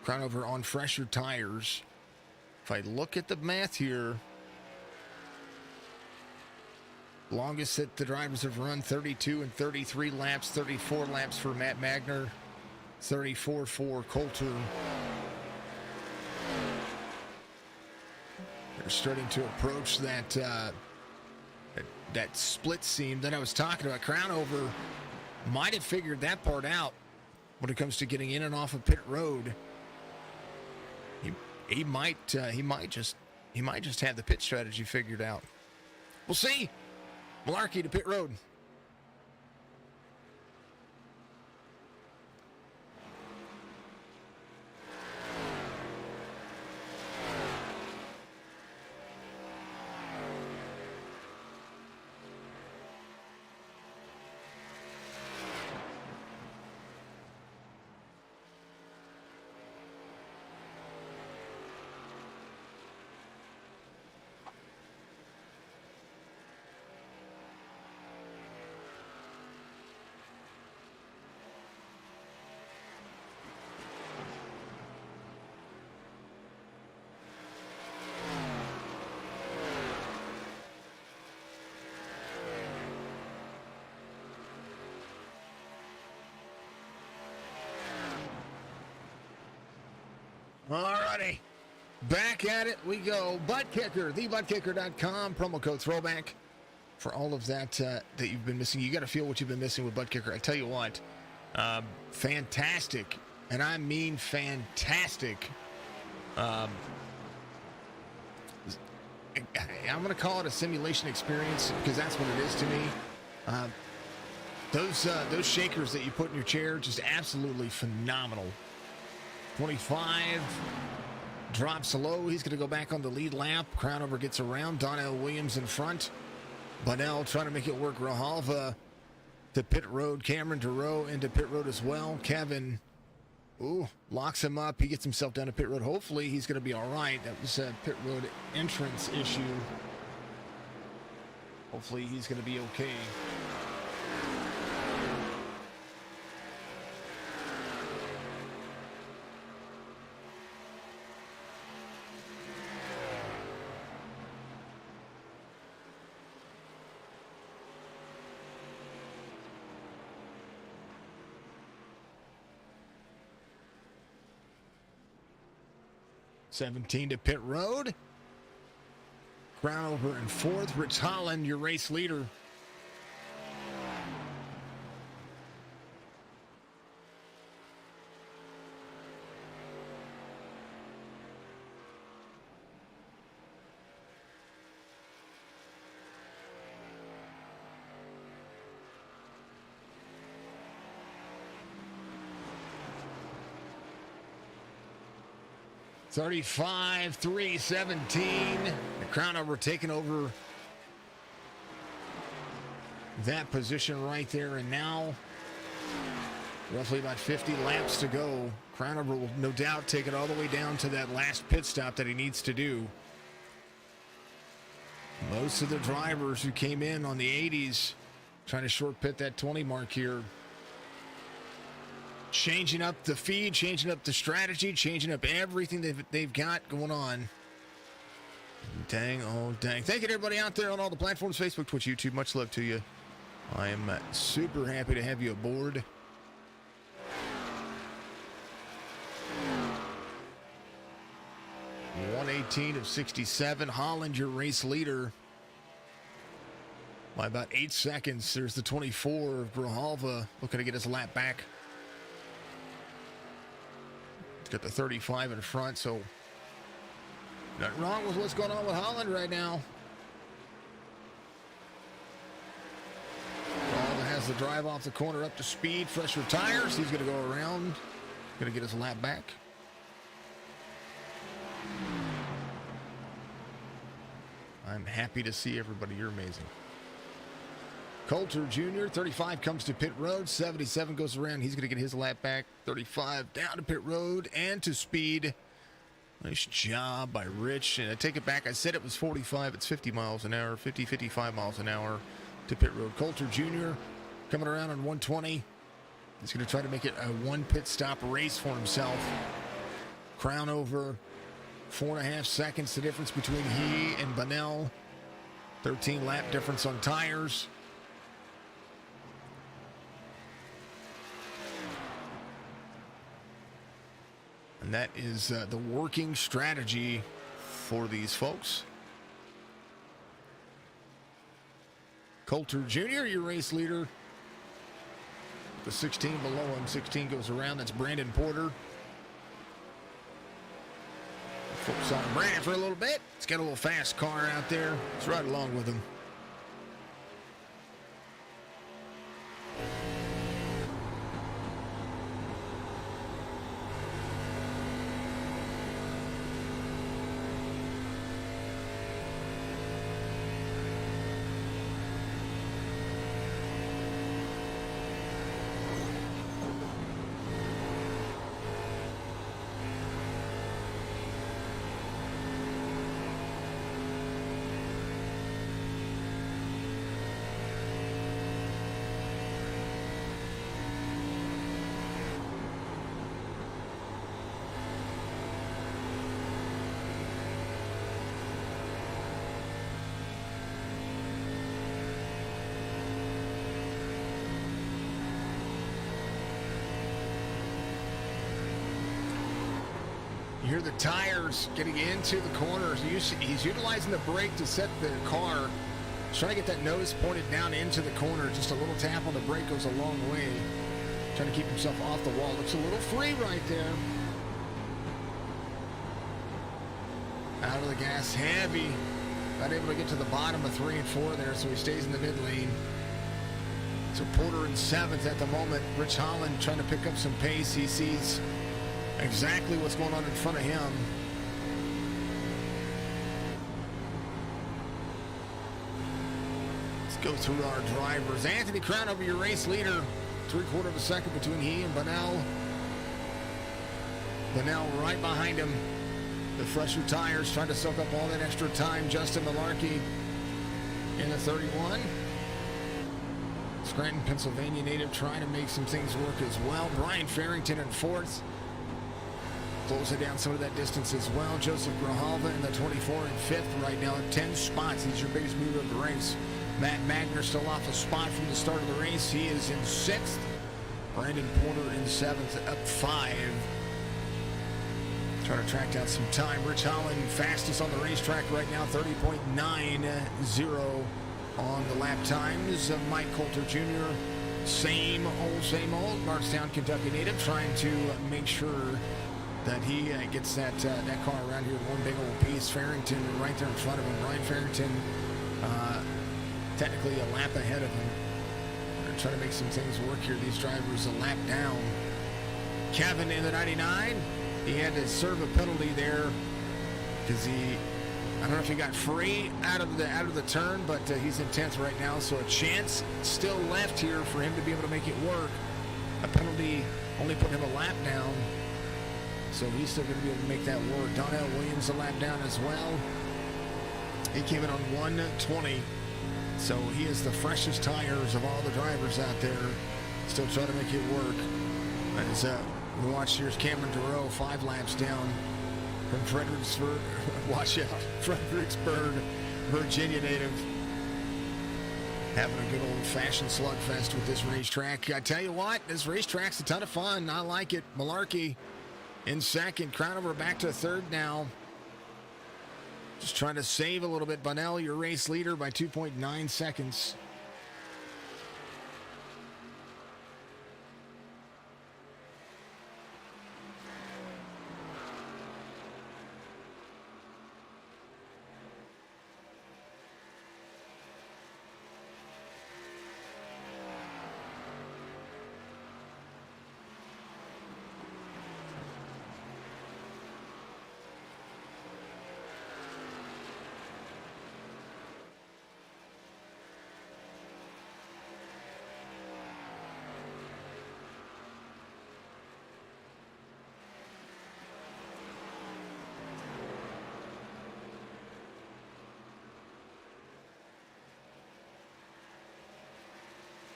Crownover on fresher tires. If I look at the math here, longest that the drivers have run, 32 and 33 laps, 34 laps for Matt Magner, 34 for Coulter. They're starting to approach that split seam that I was talking about. Crownover might have figured that part out when it comes to getting in and off of pit road. He might just have the pit strategy figured out. We'll see. Malarkey to pit road. Alrighty, back at it we go. Butt Kicker, thebuttkicker.com, promo code throwback for all of that that you've been missing. You got to feel what you've been missing with Butt Kicker. I tell you what, fantastic, and I mean fantastic. I'm going to call it a simulation experience because that's what it is to me. Those shakers that you put in your chair, just absolutely phenomenal. 25, drops low. He's going to go back on the lead lap. Crownover gets around. Donnell Williams in front. Bunnell trying to make it work. Grijalva to pit road. Cameron Duro into pit road as well. Kevin, locks him up. He gets himself down to pit road. Hopefully he's going to be all right. That was a pit road entrance issue. Hopefully he's going to be okay. '17 to pit road. Crownover in fourth. Rich Holland, your race leader. 35-3-17. The Crown Over taking over that position right there. And now, roughly about 50 laps to go. Crown Over will no doubt take it all the way down to that last pit stop that he needs to do. Most of the drivers who came in on the 80s trying to short pit that 20 mark here. Changing up the feed, changing up the strategy, changing up everything they've got going on. Dang, oh dang. Thank you to everybody out there on all the platforms, Facebook, Twitch, YouTube. Much love to you. I am super happy to have you aboard. .118 of 67. Holland, your race leader, by about 8 seconds. There's the 24 of Grijalva looking to get his lap back. He's got the 35 in front, so nothing wrong with what's going on with Holland right now. Grijalva has the drive off the corner up to speed, fresher tires. He's going to go around, going to get his lap back. I'm happy to see everybody. You're amazing. Coulter Jr., 35 comes to pit road. 77 goes around. He's going to get his lap back. 35 down to pit road and to speed. Nice job by Rich. And I take it back. I said it was 45. It's 50 miles an hour. 50, 55 miles an hour to pit road. Coulter Jr. coming around on 120. He's going to try to make it a one pit stop race for himself. Crown Over. 4.5 seconds, the difference between he and Bunnell. 13 lap difference on tires. And that is the working strategy for these folks. Coulter Jr., your race leader. The 16 below him. 16 goes around. That's Brandon Porter. Focus on Brandon for a little bit. He's got a little fast car out there. Let's ride along with him. You hear the tires getting into the corners. He's utilizing the brake to set the car. He's trying to get that nose pointed down into the corner. Just a little tap on the brake goes a long way. Trying to keep himself off the wall. Looks a little free right there. Out of the gas heavy. Not able to get to the bottom of 3 and 4 there, so he stays in the mid lane. So Porter in 7th at the moment. Rich Holland trying to pick up some pace. He sees exactly what's going on in front of him. Let's go through our drivers. Anthony Crown Over, your race leader. 3/4 of a second between he and Bunnell. Bunnell right behind him. The fresher tires trying to soak up all that extra time. Justin Malarkey in the 31. Scranton, Pennsylvania native trying to make some things work as well. Brian Farrington in 4th. Closing down some of that distance as well. Joseph Grijalva in the 24 and 5th right now at 10 spots. He's your biggest mover of the race. Matt Magner still off a spot from the start of the race. He is in 6th. Brandon Porter in 7th, up 5. Trying to track down some time. Rich Holland fastest on the racetrack right now, 30.90 on the lap times. Mike Coulter Jr., same old. Bardstown, Kentucky native, trying to make sure that he gets that car around here with one big old piece. Farrington right there in front of him. Ryan Farrington technically a lap ahead of him. They're trying to make some things work here. These drivers a lap down. Kevin in the 99. He had to serve a penalty there because I don't know if he got free out of the turn, but he's in 10th right now, so a chance still left here for him to be able to make it work. A penalty only put him a lap down, so he's still going to be able to make that work. Donnell Williams a lap down as well. He came in on 120, so he has the freshest tires of all the drivers out there. Still trying to make it work. As we watch, here's Cameron Duro, 5 laps down from Fredericksburg. Watch out, Fredericksburg, Virginia native. Having a good old-fashioned slugfest with this racetrack. I tell you what, this racetrack's a ton of fun. I like it. Malarkey in second. Crownover back to third now. Just trying to save a little bit. Bunnell, your race leader by 2.9 seconds.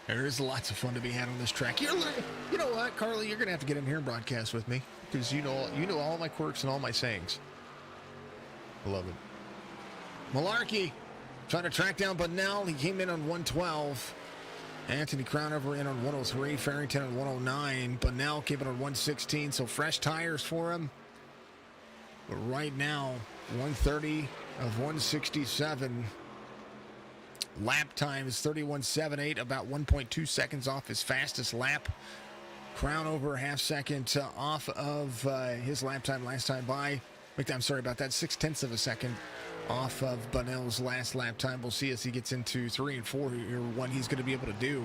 There is lots of fun to be had on this track. You know what, Carly? You're going to have to get in here and broadcast with me because you know all my quirks and all my sayings. I love it. Malarkey trying to track down Bunnell. He came in on 112. Anthony Crownover in on 103. Farrington on 109. Bunnell came in on 116. So fresh tires for him. But right now, 130 of 167. Lap times 31.78, about 1.2 seconds off his fastest lap. Crownover half second off of his lap time last time by. I'm sorry about that, 0.6 of a second off of Bunnell's last lap time. We'll see as he gets into 3 and 4 here what he's going to be able to do.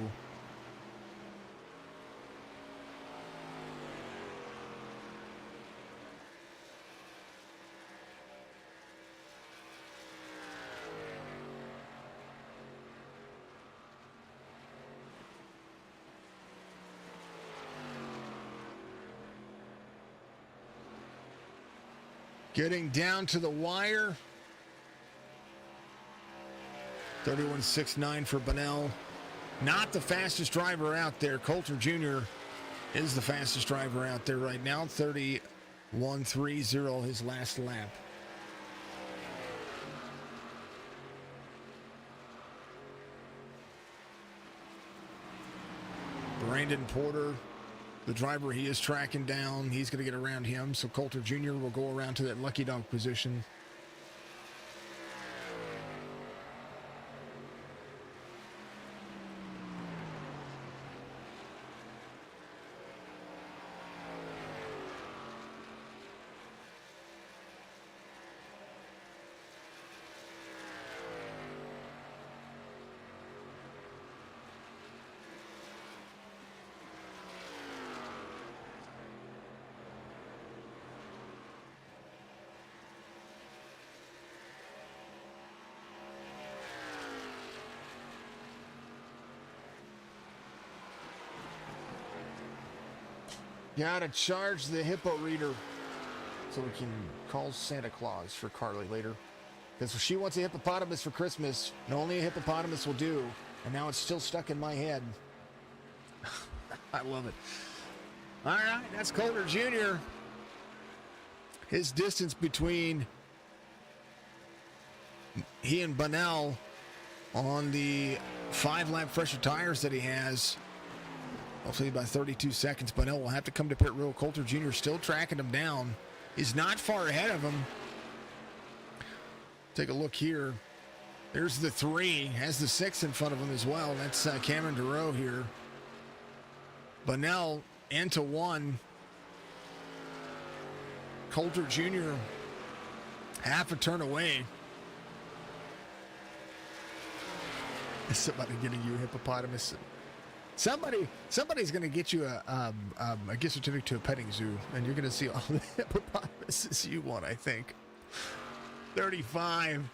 Getting down to the wire. 31.69 for Bunnell. Not the fastest driver out there. Coulter Jr. is the fastest driver out there right now. 31.30 his last lap. Brandon Porter, the driver he is tracking down, he's going to get around him. So Coulter Jr. will go around to that lucky dog position. Gotta charge the hippo reader so we can call Santa Claus for Carly later. Because she wants a hippopotamus for Christmas, and only a hippopotamus will do. And now it's still stuck in my head. I love it. All right, that's Coulter Jr. His distance between he and Bunnell on the 5-lap fresher tires that he has. Hopefully by 32 seconds. Bunnell will have to come to pit road. Coulter Jr. still tracking him down. He's not far ahead of him. Take a look here. There's the 3. Has the 6 in front of him as well. That's Cameron Duro here. Bunnell into 1. Coulter Jr. half a turn away. Is somebody getting you a hippopotamus? Somebody's going to get you a gift certificate to a petting zoo, and you're going to see all the hippopotamuses you want, I think. 35-77.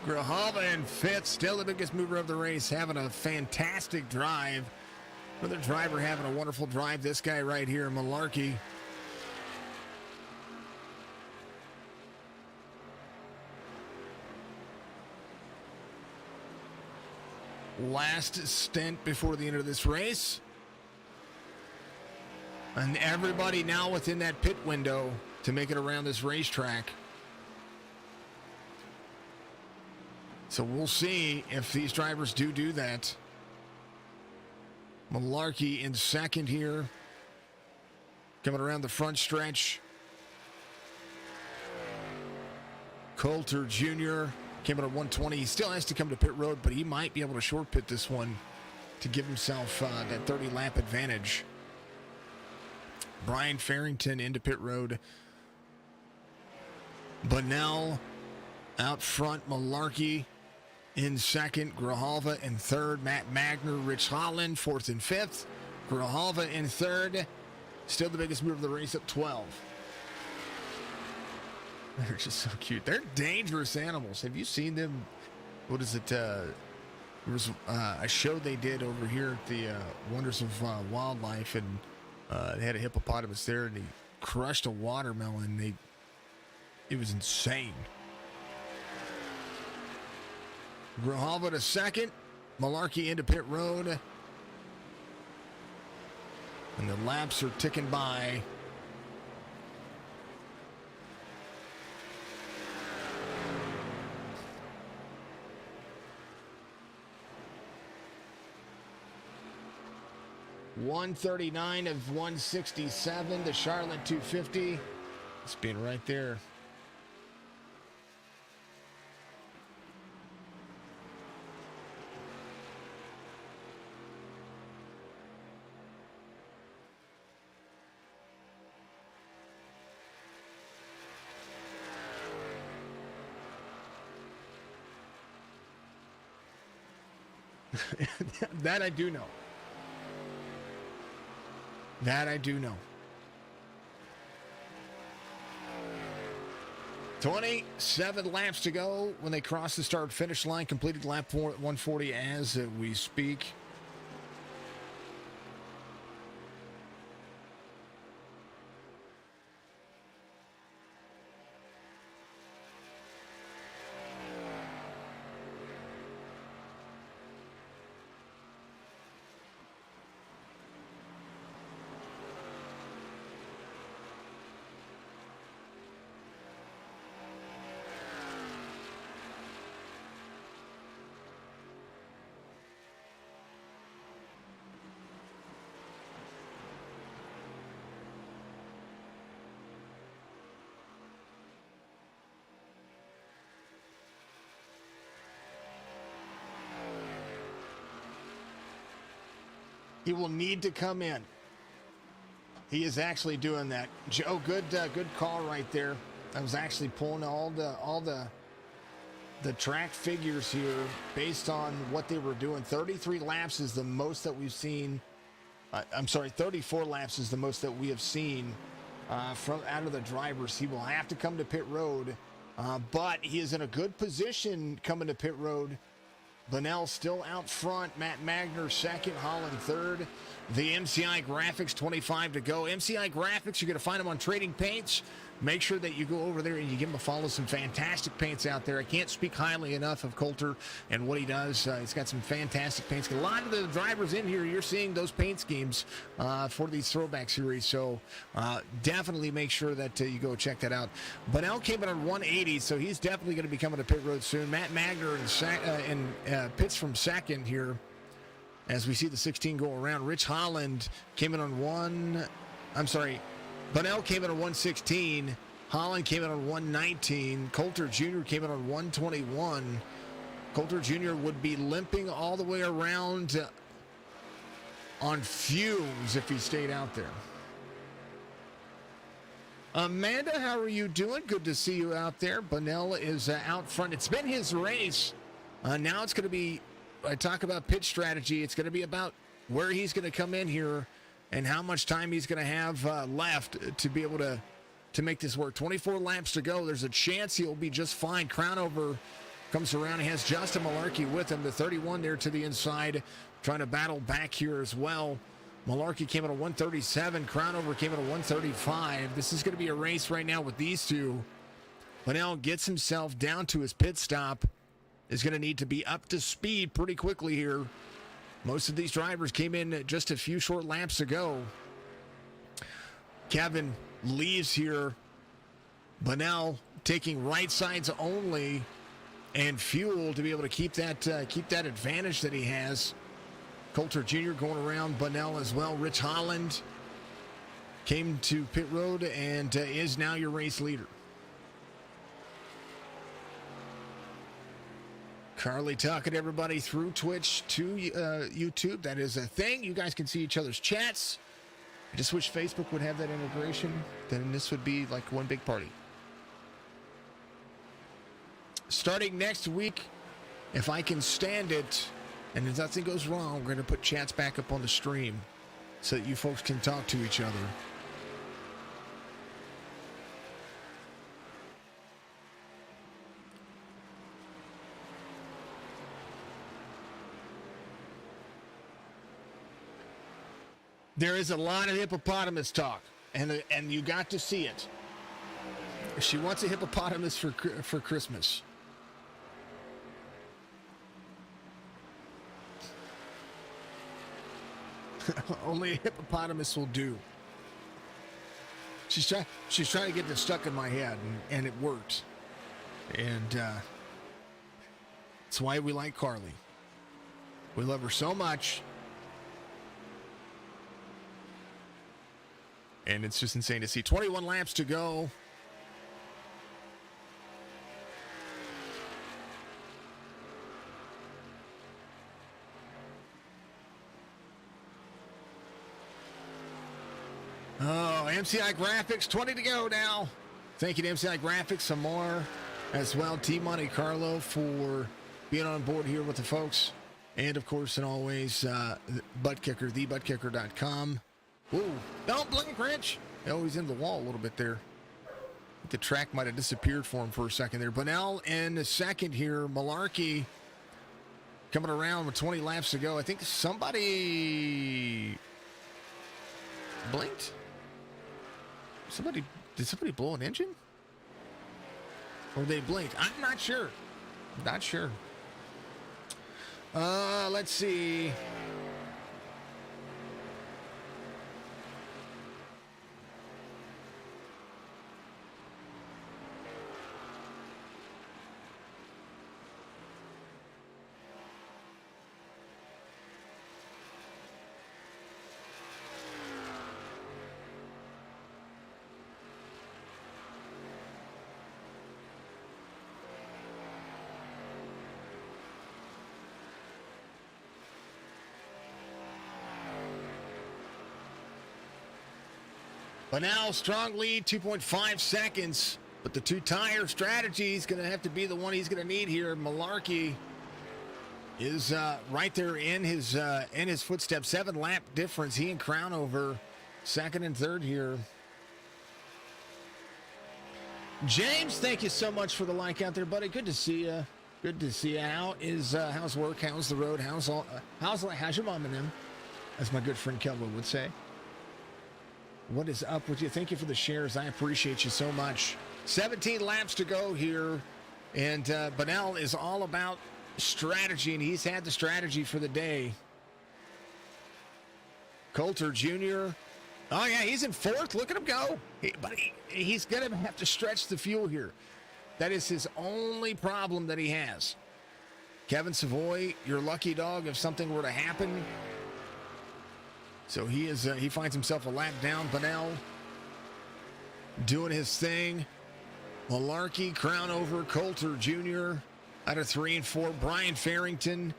Grijalva in fifth, still the biggest mover of the race, having a fantastic drive. Another driver having a wonderful drive. This guy right here, Malarkey. Last stint before the end of this race. And everybody now within that pit window to make it around this racetrack. So we'll see if these drivers do that. Malarkey in second here. Coming around the front stretch. Coulter Jr. came in at 120. He still has to come to pit road, but he might be able to short pit this one to give himself that 30-lap advantage. Brian Farrington into pit road. Bunnell out front. Malarkey in second. Grijalva in third. Matt Magner, Rich Holland, fourth and fifth. Grijalva in third. Still the biggest move of the race at 12. They're just so cute. They're dangerous animals. Have you seen them? What is it? There was a show they did over here at the Wonders of Wildlife, and they had a hippopotamus there, and he crushed a watermelon. It was insane. Grijalva to second. Malarkey into pit road. And the laps are ticking by. .139 of 167, the Charlotte 250. It's being right there. That I do know. That I do know. 27 laps to go when they cross the start-finish line. Completed lap 140 as we speak. He will need to come in. He is actually doing that. Joe, good call right there. I was actually pulling all the track figures here based on what they were doing. 33 laps is the most that we've seen. 34 laps is the most that we have seen from out of the drivers. He will have to come to pit road, but he is in a good position coming to pit road. Bunnell still out front. Matt Magner second. Holland third. The MCI Graphics, 25 to go. MCI Graphics, you're going to find them on Trading Paints. Make sure that you go over there and you give him a follow. Some fantastic paints out there. I can't speak highly enough of Coulter and what he does. He's got some fantastic paints. A lot of the drivers in here, you're seeing those paint schemes for these throwback series. So definitely make sure that you go check that out. Bunnell came in on 180, so he's definitely going to be coming to pit road soon. Matt Magner in pits from second here as we see the 16 go around. Rich Holland came in on Bunnell came in on 116. Holland came in on 119. Coulter Jr. came in on 121. Coulter Jr. would be limping all the way around on fumes if he stayed out there. Amanda, how are you doing? Good to see you out there. Bunnell is out front. It's been his race. Now it's going to be I talk about pit strategy, it's going to be about where he's going to come in here and how much time he's going to have left to be able to make this work. 24 laps to go. There's a chance he'll be just fine. Crownover comes around. He has Justin Malarkey with him. The 31 there to the inside, trying to battle back here as well. Malarkey came in at 137. Crownover came in at 135. This is going to be a race right now with these two. Bunnell gets himself down to his pit stop. Is going to need to be up to speed pretty quickly here. Most of these drivers came in just a few short laps ago. Kevin leaves here. Bunnell taking right sides only and fuel to be able to keep that advantage that he has. Coulter Jr. going around Bunnell as well. Rich Holland came to pit road and is now your race leader. Carly talking to everybody through Twitch to YouTube. That is a thing. You guys can see each other's chats. I just wish Facebook would have that integration. Then this would be like one big party. Starting next week, if I can stand it, and if nothing goes wrong, we're going to put chats back up on the stream so that you folks can talk to each other. There is a lot of hippopotamus talk, and you got to see it. She wants a hippopotamus for Christmas. Only a hippopotamus will do. She's trying to get this stuck in my head, and it worked. And that's why we like Carly. We love her so much. And it's just insane to see. 21 laps to go. Oh, MCI Graphics, 20 to go now. Thank you to MCI Graphics, some more as well. Team Monte Carlo for being on board here with the folks. And, of course, and always, Buttkicker, thebuttkicker.com. Ooh, don't blink, Rich. Oh, he's into the wall a little bit there. The track might have disappeared for him for a second there. Bunnell in the second here. Malarkey coming around with 20 laps to go. I think somebody blinked. Did somebody blow an engine? Or they blinked? I'm not sure. Not sure. Let's see. But now, strong lead, 2.5 seconds. But the two-tire strategy is going to have to be the one he's going to need here. Malarkey is right there in his footsteps. 7-lap difference. He and Crownover, second and third here. James, thank you so much for the like out there, buddy. Good to see you. Good to see you. How's work? How's the road? How's your mom and them? As my good friend Kelvin would say. What is up with you? Thank you for the shares. I appreciate you so much. 17 laps to go here. And Bunnell is all about strategy, and he's had the strategy for the day. Coulter Jr. Oh, yeah, he's in fourth. Look at him go. He's going to have to stretch the fuel here. That is his only problem that he has. Kevin Savoy, your lucky dog if something were to happen. So he finds himself a lap down. Bunnell doing his thing. Malarkey, Crownover, Coulter Jr. out of 3 and 4. Brian Farrington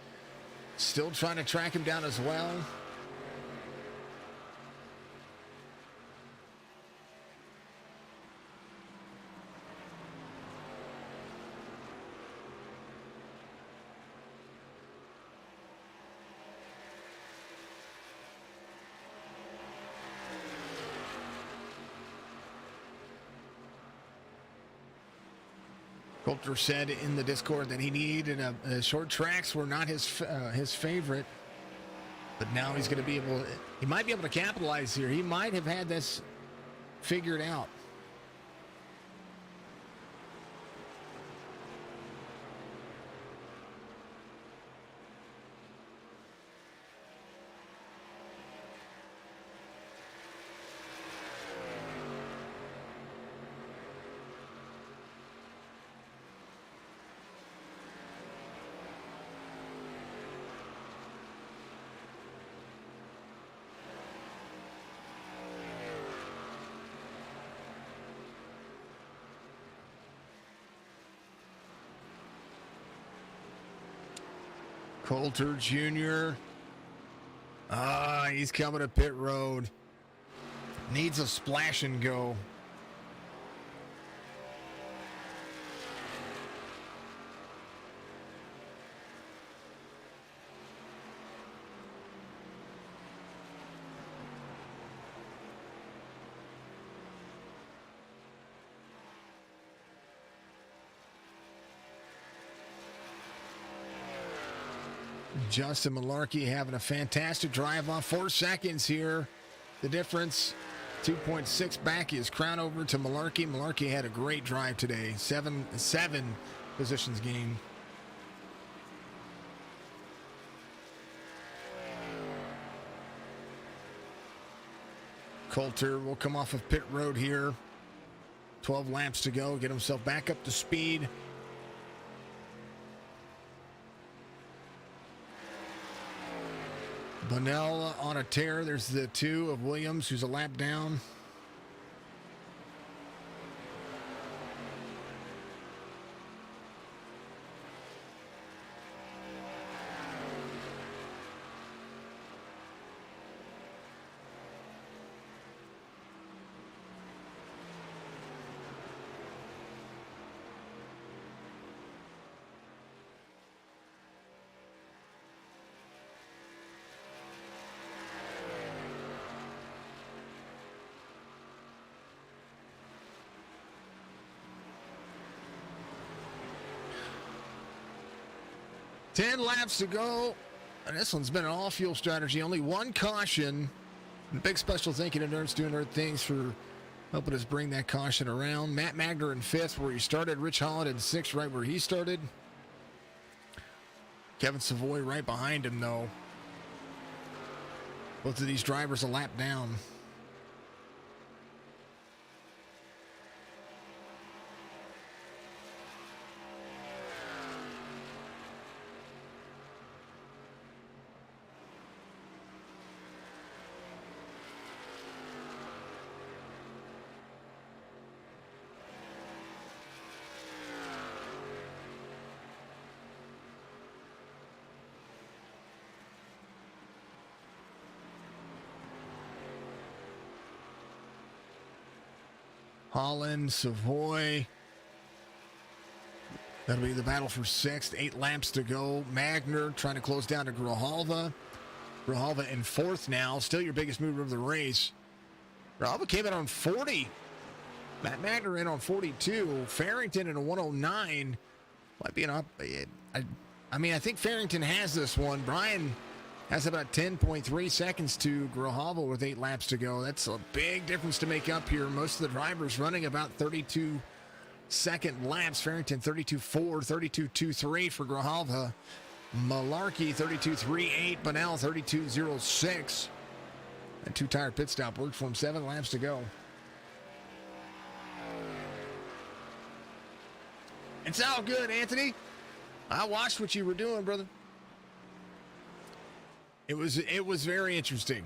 still trying to track him down as well. Coulter said in the Discord that he needed short tracks were not his favorite, but now he's going to be able. He might be able to capitalize here. He might have had this figured out. Coulter Jr. He's coming to pit road. Needs a splash and go. Justin Malarkey having a fantastic drive off. 4 seconds here. The difference, 2.6 back is crown over to Malarkey. Malarkey had a great drive today. Seven positions gained. Coulter will come off of pit road here. 12 laps to go. Get himself back up to speed. Bunnell on a tear. There's the 2 of Williams, who's a lap down. Ten laps to go. And this one's been an all-fuel strategy. Only one caution. And big special thank you to Nerds Doing Nerd Things for helping us bring that caution around. Matt Magner in 5th where he started. Rich Holland in 6th right where he started. Kevin Savoy right behind him, though. Both of these drivers a lap down. Holland, Savoy. That'll be the battle for 6th. 8 laps to go. Magner trying to close down to Grijalva. Grijalva in 4th now. Still your biggest mover of the race. Grijalva came in on 40. Matt Magner in on 42. Farrington in a 109. Might be an up. I mean, I think Farrington has this one. Brian has about 10.3 seconds to Grijalva with 8 laps to go. That's a big difference to make up here. Most of the drivers running about 32-second laps. Farrington 32.4, 32.23 for Grijalva. Malarkey 32.38. Bunnell 32.06. A 2-tire pit stop worked for him. 7 laps to go. It's all good, Anthony. I watched what you were doing, brother. It was very interesting.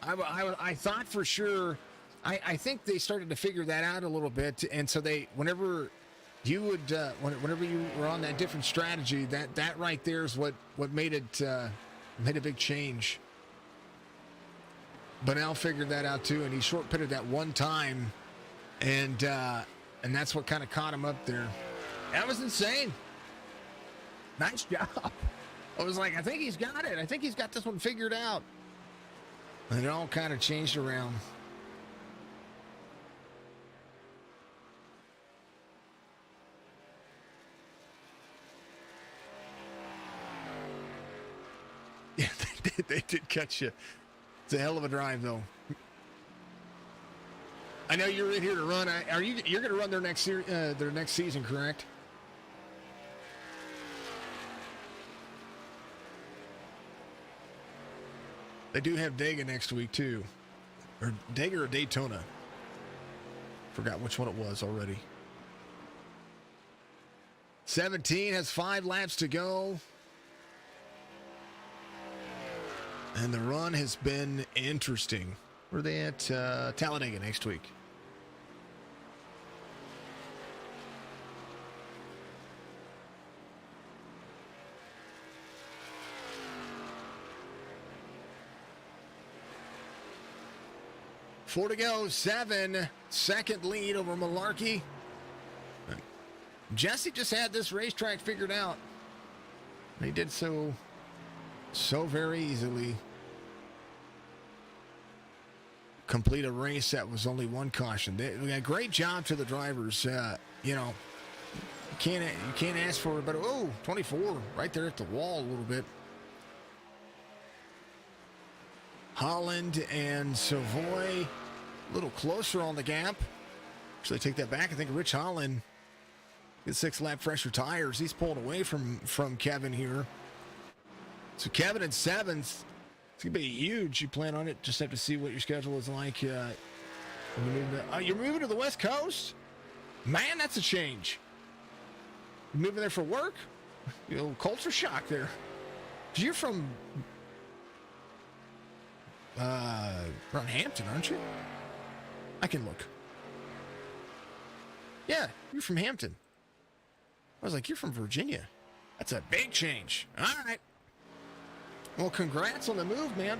I thought for sure. I think they started to figure that out a little bit, and so whenever you were on that different strategy, that right there is what made a big change. Bunnell figured that out too, and he short pitted that one time, and that's what kind of caught him up there. That was insane. Nice job. I was like, I think he's got it. I think he's got this one figured out. And it all kind of changed around. They did cut you. It's a hell of a drive, though. I know you're in here to run. You're going to run their next season, correct? They do have Dega next week, too. Or Dega or Daytona. Forgot which one it was already. 17 has 5 laps to go. And the run has been interesting. Where are they at? Talladega next week. Four to go, 7. Second lead over Malarkey. Jesse just had this racetrack figured out. He did so very easily. Complete a race that was only one caution. We got a great job to the drivers. You can't ask for it, but 24 right there at the wall a little bit. Holland and Savoy a little closer on the gap. Actually, take that back. I think Rich Holland gets 6-lap fresher tires. He's pulling away from Kevin here. So Kevin in 7th. It's going to be huge. You plan on it. Just have to see what your schedule is like. You're moving to the West Coast? Man, that's a change. You moving there for work? Culture shock there. 'Cause you're from around Hampton, aren't you? I can look. Yeah, you're from Hampton. I was like, you're from Virginia. That's a big change. All right. Well, congrats on the move, man.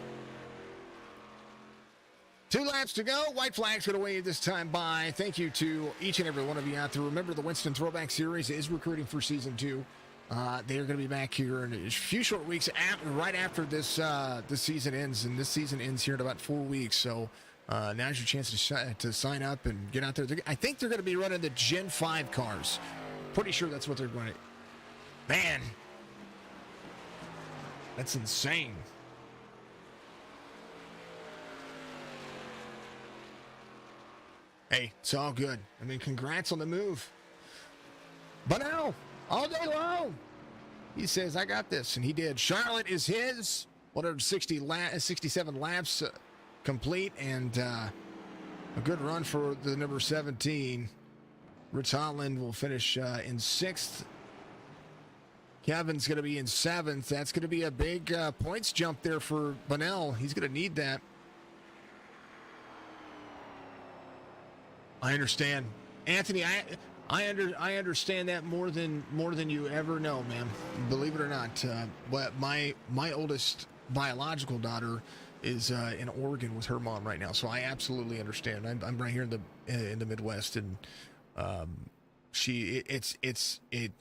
2 laps to go. White flag's going to wave this time by. Thank you to each and every one of you out there. Remember, the Winston Throwback Series is recruiting for Season 2. They are going to be back here in a few short weeks right after this season ends. And this season ends here in about 4 weeks. So now's your chance to sign up and get out there. I think they're going to be running the Gen 5 cars. Pretty sure that's what they're going to. Man, that's insane. Hey, it's all good. I mean, congrats on the move. But now, all day long, he says, I got this. And he did. Charlotte is his. 67 laps complete. And a good run for the number 17. Rich Holland will finish in 6th. Kevin's going to be in 7th. That's going to be a big points jump there for Bunnell. He's going to need that. I understand, Anthony. I understand that more than you ever know, man. Believe it or not. But my oldest biological daughter is in Oregon with her mom right now, so I absolutely understand. I'm right here in the Midwest, and I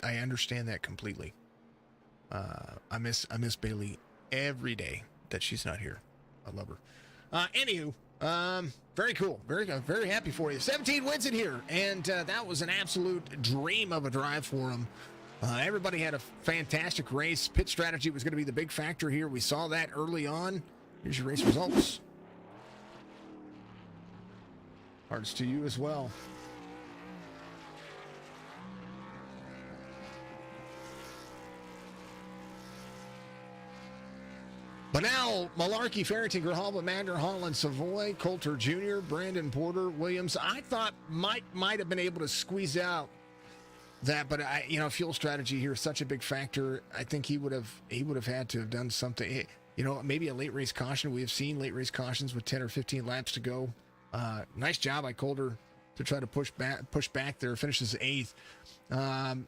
understand that completely. I miss Bailey every day that she's not here. I love her. Anywho. Very cool. Very happy for you. 17 wins it here, and that was an absolute dream of a drive for him. Everybody had a fantastic race. Pit strategy was going to be the big factor here. We saw that early on. Here's your race results. Hearts to you as well. But now, Malarkey, Farrington, Grijalva, Magner, Holland, Savoy, Coulter Jr., Brandon Porter, Williams. I thought might have been able to squeeze out that, but fuel strategy here is such a big factor. I think he would have had to have done something. Maybe a late race caution. We have seen late race cautions with 10 or 15 laps to go. Nice job by Coulter to try to push back there. Finishes 8th.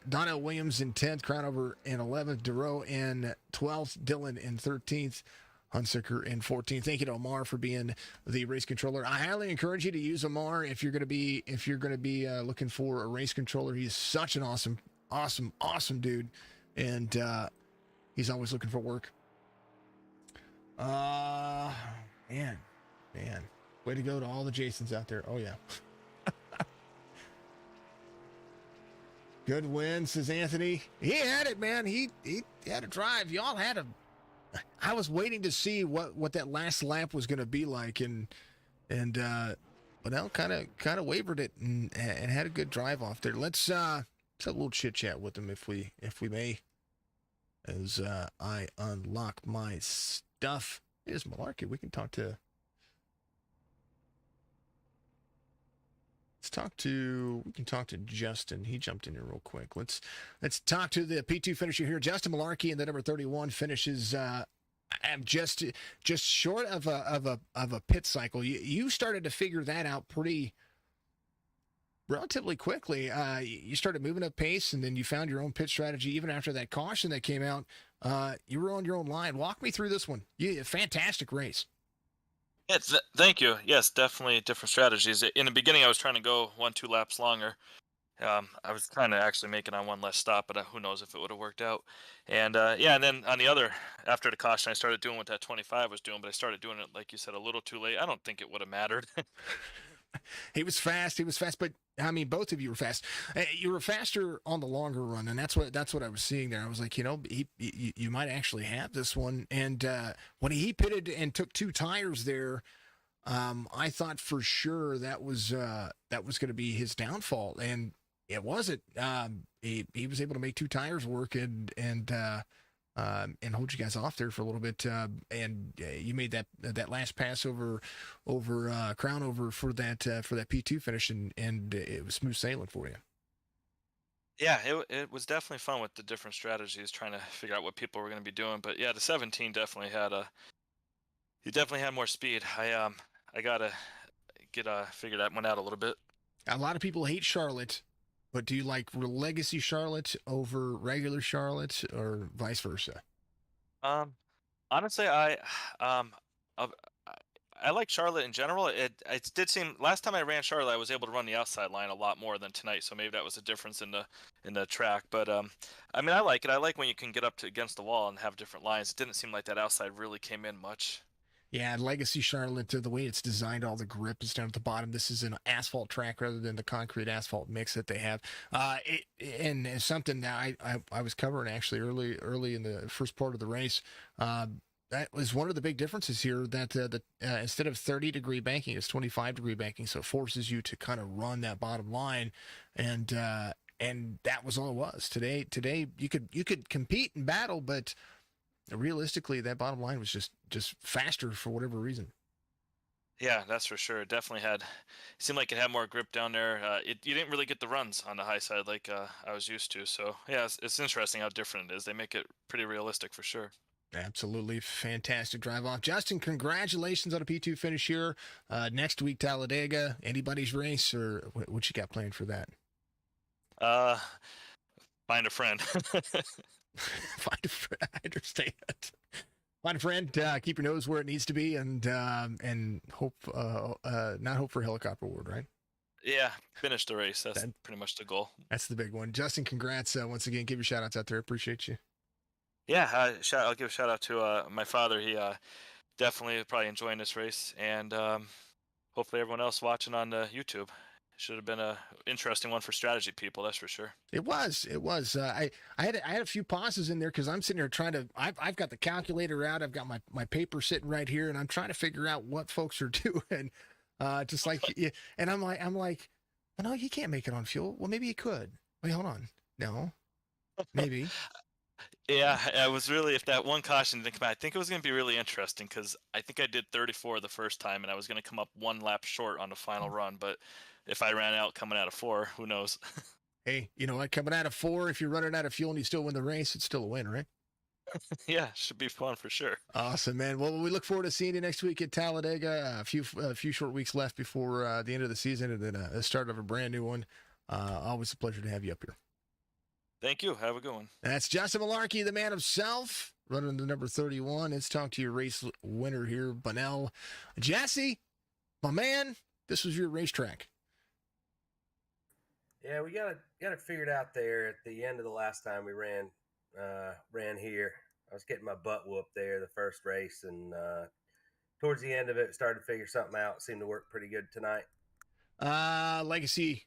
Donnell Williams in 10th, Crownover in 11th, Duro in 12th, Dillon in 13th, Hunsaker in 14th. Thank you to Omar for being the race controller. I highly encourage you to use Omar if you're going to be looking for a race controller. He's such an awesome dude, and he's always looking for work. Man, way to go to all the Jasons out there. Oh yeah. Good win, says Anthony. He had it, man. He had a drive. Y'all had I was waiting to see what that last lap was going to be like, and Bunnell kind of wavered it and had a good drive off there. Let's have a little chit chat with him if we may, as I unlock my stuff. Here's Malarkey. We can talk to. We can talk to Justin. He jumped in here real quick. Let's talk to the P2 finisher here. Justin Malarkey in the number 31 finishes just short of a pit cycle. You started to figure that out pretty relatively quickly. You started moving up pace, and then you found your own pit strategy. Even after that caution that came out, you were on your own line. Walk me through this one. Fantastic race. Yeah, thank you. Yes, definitely different strategies. In the beginning, I was trying to go 1-2 laps longer. I was trying to actually make it on one less stop, but who knows if it would have worked out. And and then on the other, after the caution, I started doing what that 25 was doing, but I started doing it, like you said, a little too late. I don't think it would have mattered. He was fast, but I mean, both of you were fast. You were faster on the longer run, and that's what I was seeing there. I was like, you might actually have this one. And when he pitted and took 2 tires there, I thought for sure that was going to be his downfall, and it wasn't. He was able to make 2 tires work and hold you guys off there for a little bit. And you made that last pass over Crown over for that P2 finish, and it was smooth sailing for you. Yeah, it was definitely fun with the different strategies, trying to figure out what people were going to be doing. But yeah, the 17 definitely had more speed. I gotta figure that one out a little bit. A lot of people hate Charlotte, but do you like Legacy Charlotte over regular Charlotte, or vice versa? Honestly, I like Charlotte in general. It did seem last time I ran Charlotte, I was able to run the outside line a lot more than tonight. So maybe that was a difference in the track. But I mean, I like it. I like when you can get up to against the wall and have different lines. It didn't seem like that outside really came in much. Yeah, Legacy Charlotte, the way it's designed, all the grip is down at the bottom. This is an asphalt track rather than the concrete asphalt mix that they have. And it's something that I was covering actually early in the first part of the race. That was one of the big differences here, that instead of 30-degree banking, it's 25-degree banking, so it forces you to kind of run that bottom line, and that was all it was. Today you could compete and battle, but realistically, that bottom line was just faster for whatever reason. Yeah, that's for sure. It definitely seemed like it had more grip down there. You didn't really get the runs on the high side like I was used to. So yeah, it's interesting how different it is. They make it pretty realistic for sure. Absolutely fantastic drive off. Justin, congratulations on a P2 finish here. Next week, Talladega. Anybody's race, or what you got planned for that? Find a friend. Find a friend. I understand. Find a friend. Keep your nose where it needs to be, and hope not hope for a helicopter award, right? Yeah, finish the race. That's pretty much the goal. That's the big one. Justin, congrats once again. Give your shout outs out there. Appreciate you. Yeah, I'll give a shout out to my father. He definitely probably enjoying this race, and hopefully everyone else watching on YouTube. Should have been a interesting one for strategy people, that's for sure. It was. I had a few pauses in there because I'm sitting here trying to. I've got the calculator out. I've got my paper sitting right here, and I'm trying to figure out what folks are doing. Just like, and I'm like, well, no, he can't make it on fuel. Well, maybe he could. Wait, hold on. No, maybe. Yeah, I was really, if that one caution didn't come out, I think it was going to be really interesting because I think I did 34 the first time, and I was going to come up 1 lap short on the final run, but if I ran out coming out of 4, who knows? Hey, you know what? Coming out of 4, if you're running out of fuel and you still win the race, it's still a win, right? Yeah, should be fun for sure. Awesome, man. Well, we look forward to seeing you next week at Talladega. A few short weeks left before the end of the season, and then a start of a brand new one. Always a pleasure to have you up here. Thank you. Have a good one. That's Justin Malarkey, the man himself, running the number 31. Let's talk to your race winner here, Bunnell. Jesse, my man, this was your racetrack. Yeah, we got it figured out there at the end of the last time we ran here. I was getting my butt whooped there the first race, and towards the end of it, started to figure something out. Seemed to work pretty good tonight. Legacy,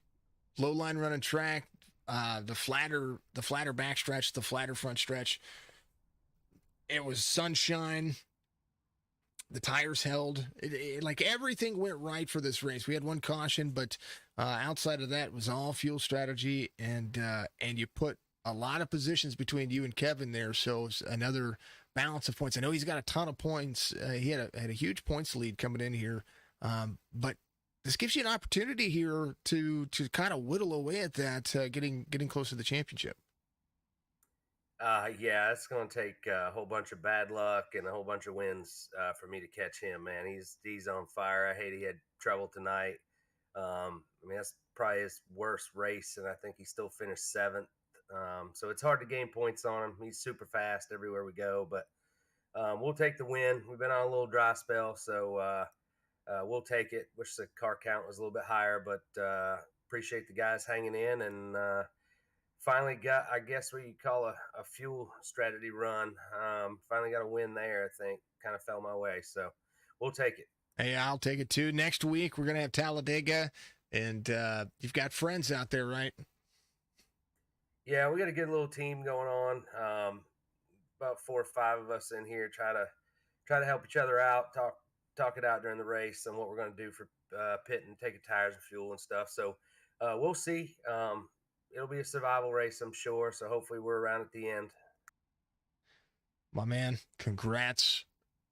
low line running track, the flatter back stretch, the flatter front stretch. It was sunshine. The tires held. Like everything went right for this race. We had one caution, but outside of that, it was all fuel strategy, and you put a lot of positions between you and Kevin there, so it's another balance of points. I know he's got a ton of points. He had a huge points lead coming in here, but this gives you an opportunity here to kind of whittle away at that, getting close to the championship. Yeah, it's going to take a whole bunch of bad luck and a whole bunch of wins for me to catch him, man. He's on fire. I hate he had trouble tonight. I mean, that's probably his worst race, and I think he still finished 7th. So it's hard to gain points on him. He's super fast everywhere we go, but we'll take the win. We've been on a little dry spell, so we'll take it. Wish the car count was a little bit higher, but appreciate the guys hanging in, and finally got, I guess what you call a fuel strategy run. Finally got a win there, I think. Kind of fell my way, so we'll take it. Hey, I'll take it too. Next week, we're going to have Talladega, and you've got friends out there, right? Yeah, we got a good little team going on. About 4 or 5 of us in here try to help each other out, talk it out during the race and what we're going to do for pitting, taking tires and fuel and stuff. So we'll see. It'll be a survival race, I'm sure. So hopefully we're around at the end. My man, congrats.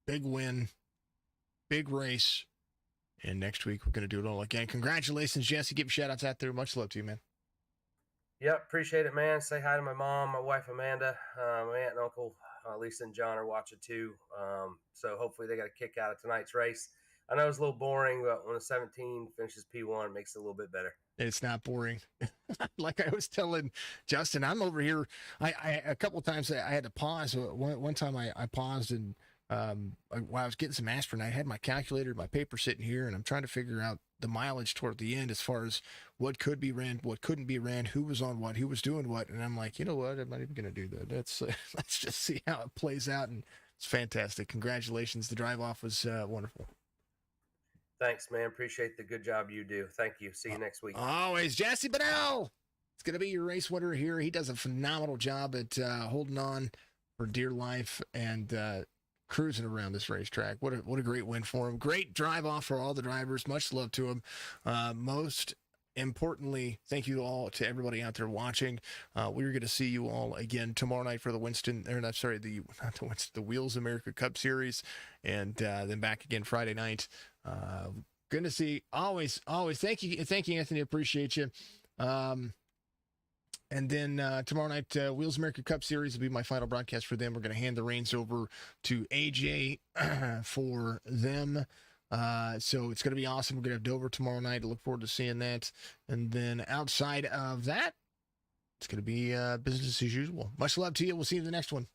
Big win, big race. And next week, we're going to do it all again. Congratulations, Jesse. Give shout outs out there. Much love to you, man. Yep, appreciate it, man. Say hi to my mom, my wife Amanda, my aunt and uncle Lisa and John are watching too. So hopefully they got a kick out of tonight's race. I know it's a little boring, but when a 17 finishes P1, it makes it a little bit better. It's not boring. Like I was telling Justin, I'm over here. I a couple of times I had to pause. One time I paused and while I was getting some aspirin, I had my calculator, my paper sitting here, and I'm trying to figure out the mileage toward the end as far as what could be ran, what couldn't be ran, who was on what, who was doing what. And I'm like, you know what? I'm not even going to do that. Let's just see how it plays out. And it's fantastic. Congratulations. The drive off was wonderful. Thanks, man. Appreciate the good job you do. Thank you. See you next week. Always Jesse Bonnell. It's going to be your race winner here. He does a phenomenal job at holding on for dear life and cruising around this racetrack. What a great win for him. Great drive off for all the drivers. Much love to him. Most importantly, thank you all to everybody out there watching. We're going to see you all again tomorrow night for the the Wheels America Cup Series, and then back again Friday night. Good to see. Always. Thank you, Anthony. Appreciate you. And then tomorrow night, Wheels America Cup Series will be my final broadcast for them. We're going to hand the reins over to AJ for them. So it's going to be awesome. We're going to have Dover tomorrow night. I look forward to seeing that. And then outside of that, it's going to be business as usual. Much love to you. We'll see you in the next one.